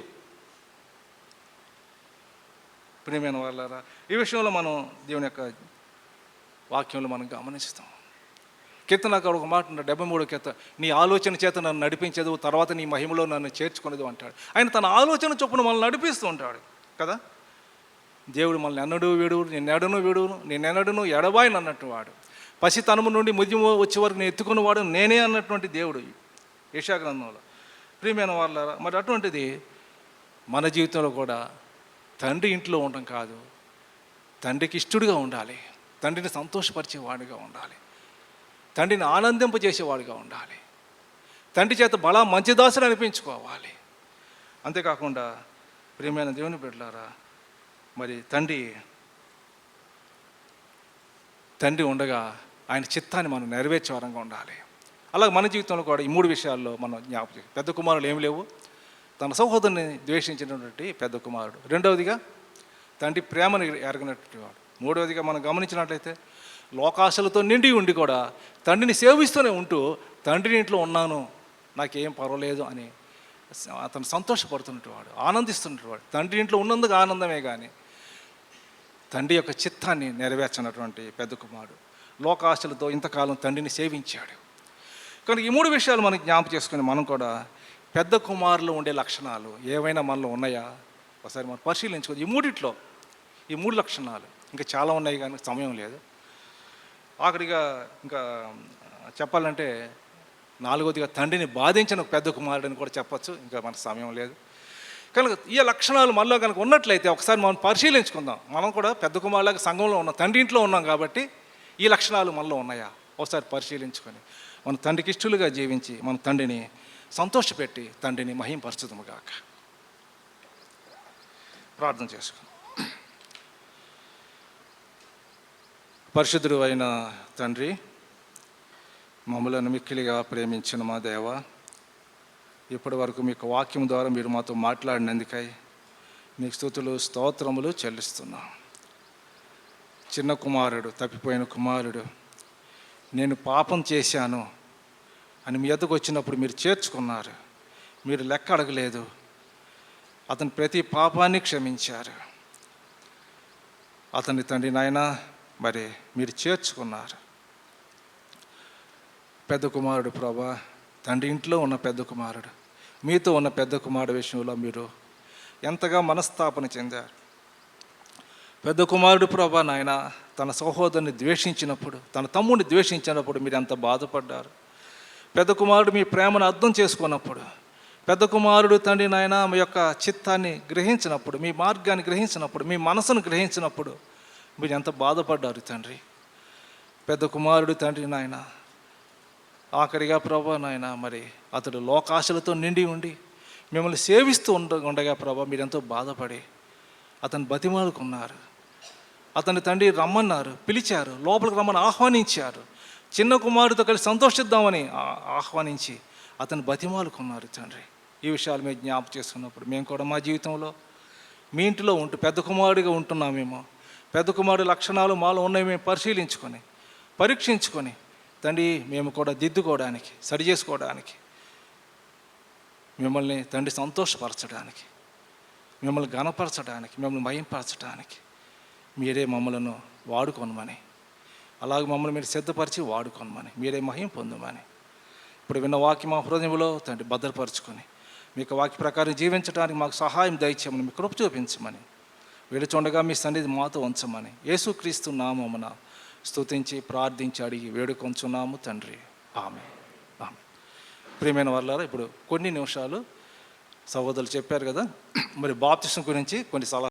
ప్రియమైన వాళ్ళారా, ఈ విషయంలో మనం దేవుని యొక్క వాక్యంలో మనం గమనిస్తాం. కీర్తనకారుడు ఒక మాట ఉన్నాడు, 73వ కీర్తన, నీ ఆలోచన చేత నన్ను నడిపించేది, తర్వాత నీ మహిమలో నన్ను చేర్చుకునేది అంటాడు. ఆయన తన ఆలోచన చొప్పున మనల్ని నడిపిస్తూ ఉంటాడు కదా. దేవుడు మనల్ని ఎన్నడూ విడువు, నిన్నెన్నడూ ఎడబాయని అన్నట్టు వాడు. పసితనము నుండి ముద్దు వచ్చే వరకు నేను ఎత్తుకున్నవాడు నేనే అన్నటువంటి దేవుడు యెషయా గ్రంథంలో. ప్రియమైన వాళ్ళారా, మరి అటువంటిది మన జీవితంలో కూడా తండ్రి ఇంట్లో ఉండడం కాదు, తండ్రికి ఇష్టడుగా ఉండాలి, తండ్రిని సంతోషపరిచేవాడిగా ఉండాలి, తండ్రిని ఆనందింపజేసేవాడిగా ఉండాలి, తండ్రి చేత బలా మంచి దాసుని అనిపించుకోవాలి. అంతేకాకుండా ప్రియమైన దేవుని బిడ్డలారా, మరి తండ్రి ఉండగా ఆయన చిత్తాన్ని మనం నెరవేర్చే వరంగా ఉండాలి. అలాగే మన జీవితంలో కూడా ఈ 3 విషయాల్లో మనం జ్ఞాపకం. పెద్ద కుమారులు ఏమి లేవు, తన సహోదరుని ద్వేషించినటువంటి పెద్ద కుమారుడు. రెండవదిగా తండ్రి ప్రేమను ఎరగనటువంటి వాడు. మూడవదిగా మనం గమనించినట్లయితే లోకాశలతో నిండి ఉండి కూడా తండ్రిని సేవిస్తూనే ఉంటూ తండ్రి ఇంట్లో ఉన్నాను, నాకేం పర్వాలేదు అని అతను సంతోషపడుతున్నట్టువాడు, ఆనందిస్తున్నట్టువాడు. తండ్రి ఇంట్లో ఉన్నందుకు ఆనందమే కానీ తండ్రి యొక్క చిత్తాన్ని నెరవేర్చినటువంటి పెద్ద కుమారుడు లోకాశలతో ఇంతకాలం తండ్రిని సేవించాడు. కానీ ఈ 3 విషయాలు మనకి జ్ఞాపకం చేసుకుని మనం కూడా పెద్ద కుమారులు ఉండే లక్షణాలు ఏవైనా మనలో ఉన్నాయా ఒకసారి మనం పరిశీలించుకోవచ్చు. ఈ 3 లక్షణాలు ఇంకా చాలా ఉన్నాయి కానీ సమయం లేదు. ఆఖరిగా ఇంకా చెప్పాలంటే 4వదిగా తండ్రిని బాధించిన పెద్ద కుమారుడని కూడా చెప్పచ్చు, ఇంకా మనకు సమయం లేదు. కనుక ఈ లక్షణాలు మనలో కనుక ఉన్నట్లయితే ఒకసారి మనం పరిశీలించుకుందాం. మనం కూడా పెద్ద కుమారులాగా సంఘంలో ఉన్నాం, తండ్రి ఇంట్లో ఉన్నాం కాబట్టి ఈ లక్షణాలు మనలో ఉన్నాయా ఒకసారి పరిశీలించుకొని మన తండ్రికి ఇష్టలుగా జీవించి మన తండ్రిని సంతోషపెట్టి తండ్రిని మహింపరచుదుముగాక. ప్రార్థన చేసుకుందాం. పరిశుద్ధుడు అయిన తండ్రి, మమ్మలను మిక్కిలిగా ప్రేమించిన మా దేవ, ఇప్పటి వరకు మీకు వాక్యం ద్వారా మీరు మాతో మాట్లాడినందుకై మీకు స్తుతులు స్తోత్రములు చెల్లిస్తున్నాం. చిన్న కుమారుడు, తప్పిపోయిన కుమారుడు, నేను పాపం చేశాను అని మీ ఎద్దకు వచ్చినప్పుడు మీరు చేర్చుకున్నారు, మీరు లెక్క అడగలేదు, అతని ప్రతి పాపాన్ని క్షమించారు. అతని తండ్రి నాయన మరి మీరు చేర్చుకున్నారు. పెద్ద కుమారుడు ప్రభా, తండ్రి ఇంట్లో ఉన్న పెద్ద కుమారుడు, మీతో ఉన్న పెద్ద కుమారుడు విషయంలో మీరు ఎంతగా మనస్తాపన చెందారు. పెద్ద కుమారుడు ప్రభా నాయన తన సహోదరుని ద్వేషించినప్పుడు, తన తమ్ముడిని ద్వేషించినప్పుడు మీరు ఎంత బాధపడ్డారు. పెద్ద కుమారుడు మీ ప్రేమను అర్థం చేసుకున్నప్పుడు, పెద్ద కుమారుడు తండ్రి నాయన మీ యొక్క చిత్తాన్ని గ్రహించినప్పుడు, మీ మార్గాన్ని గ్రహించినప్పుడు, మీ మనసును గ్రహించినప్పుడు మీరు ఎంత బాధపడ్డారు తండ్రి. పెద్ద కుమారుడు తండ్రి నాయన ఆఖరిగా ప్రభా నాయన మరి అతడు లోకాశలతో నిండి ఉండి మిమ్మల్ని సేవిస్తూ ఉండగా ప్రభా మీరు ఎంతో బాధపడి అతను బతిమాలుకున్నారు. అతని తండ్రి రమ్మన్నారు, పిలిచారు, లోపలికి రమ్మని ఆహ్వానించారు. చిన్న కుమారుడితో కలిసి సంతోషిద్దామని ఆహ్వానించి అతను బతిమాలుకున్నారు తండ్రి. ఈ విషయాలు మేము జ్ఞాపకం చేసుకున్నప్పుడు మేము కూడా మా జీవితంలో మీ ఇంటిలో ఉంటూ పెద్ద కుమారుడిగా ఉంటున్నామేమో, పెద్ద కుమారుడి లక్షణాలు మాలో ఉన్నాయి మేము పరిశీలించుకొని పరీక్షించుకొని తండ్రి మేము కూడా దిద్దుకోవడానికి, సరి చేసుకోవడానికి, మిమ్మల్ని తండ్రి సంతోషపరచడానికి, మిమ్మల్ని ఘనపరచడానికి, మిమ్మల్ని మహింపరచడానికి మీరే మమ్మలను వాడుకొనమని, అలాగే మమ్మల్ని మీరు సిద్ధపరిచి వాడుకొనమని, మీరే మహిం పొందమని ఇప్పుడు విన్న వాక్యం మా హృదయంలో తండ్రి భద్రపరచుకొని మీకు వాక్య ప్రకారం జీవించడానికి మాకు సహాయం దయచేయమని, మీ కృప చూపించమని, వెళుచుండగా మీ సన్నిధి మాతో ఉంచమని యేసుక్రీస్తు నామమున స్తుతించి ప్రార్థించి అడిగి వేడుకొంచున్నాము తండ్రి. ఆమె ఆమె. ప్రియమైన వాళ్ళారా, ఇప్పుడు కొన్ని నిమిషాలు సహోదరులు చెప్పారు కదా, మరి బాప్తిసం గురించి కొన్ని సలహా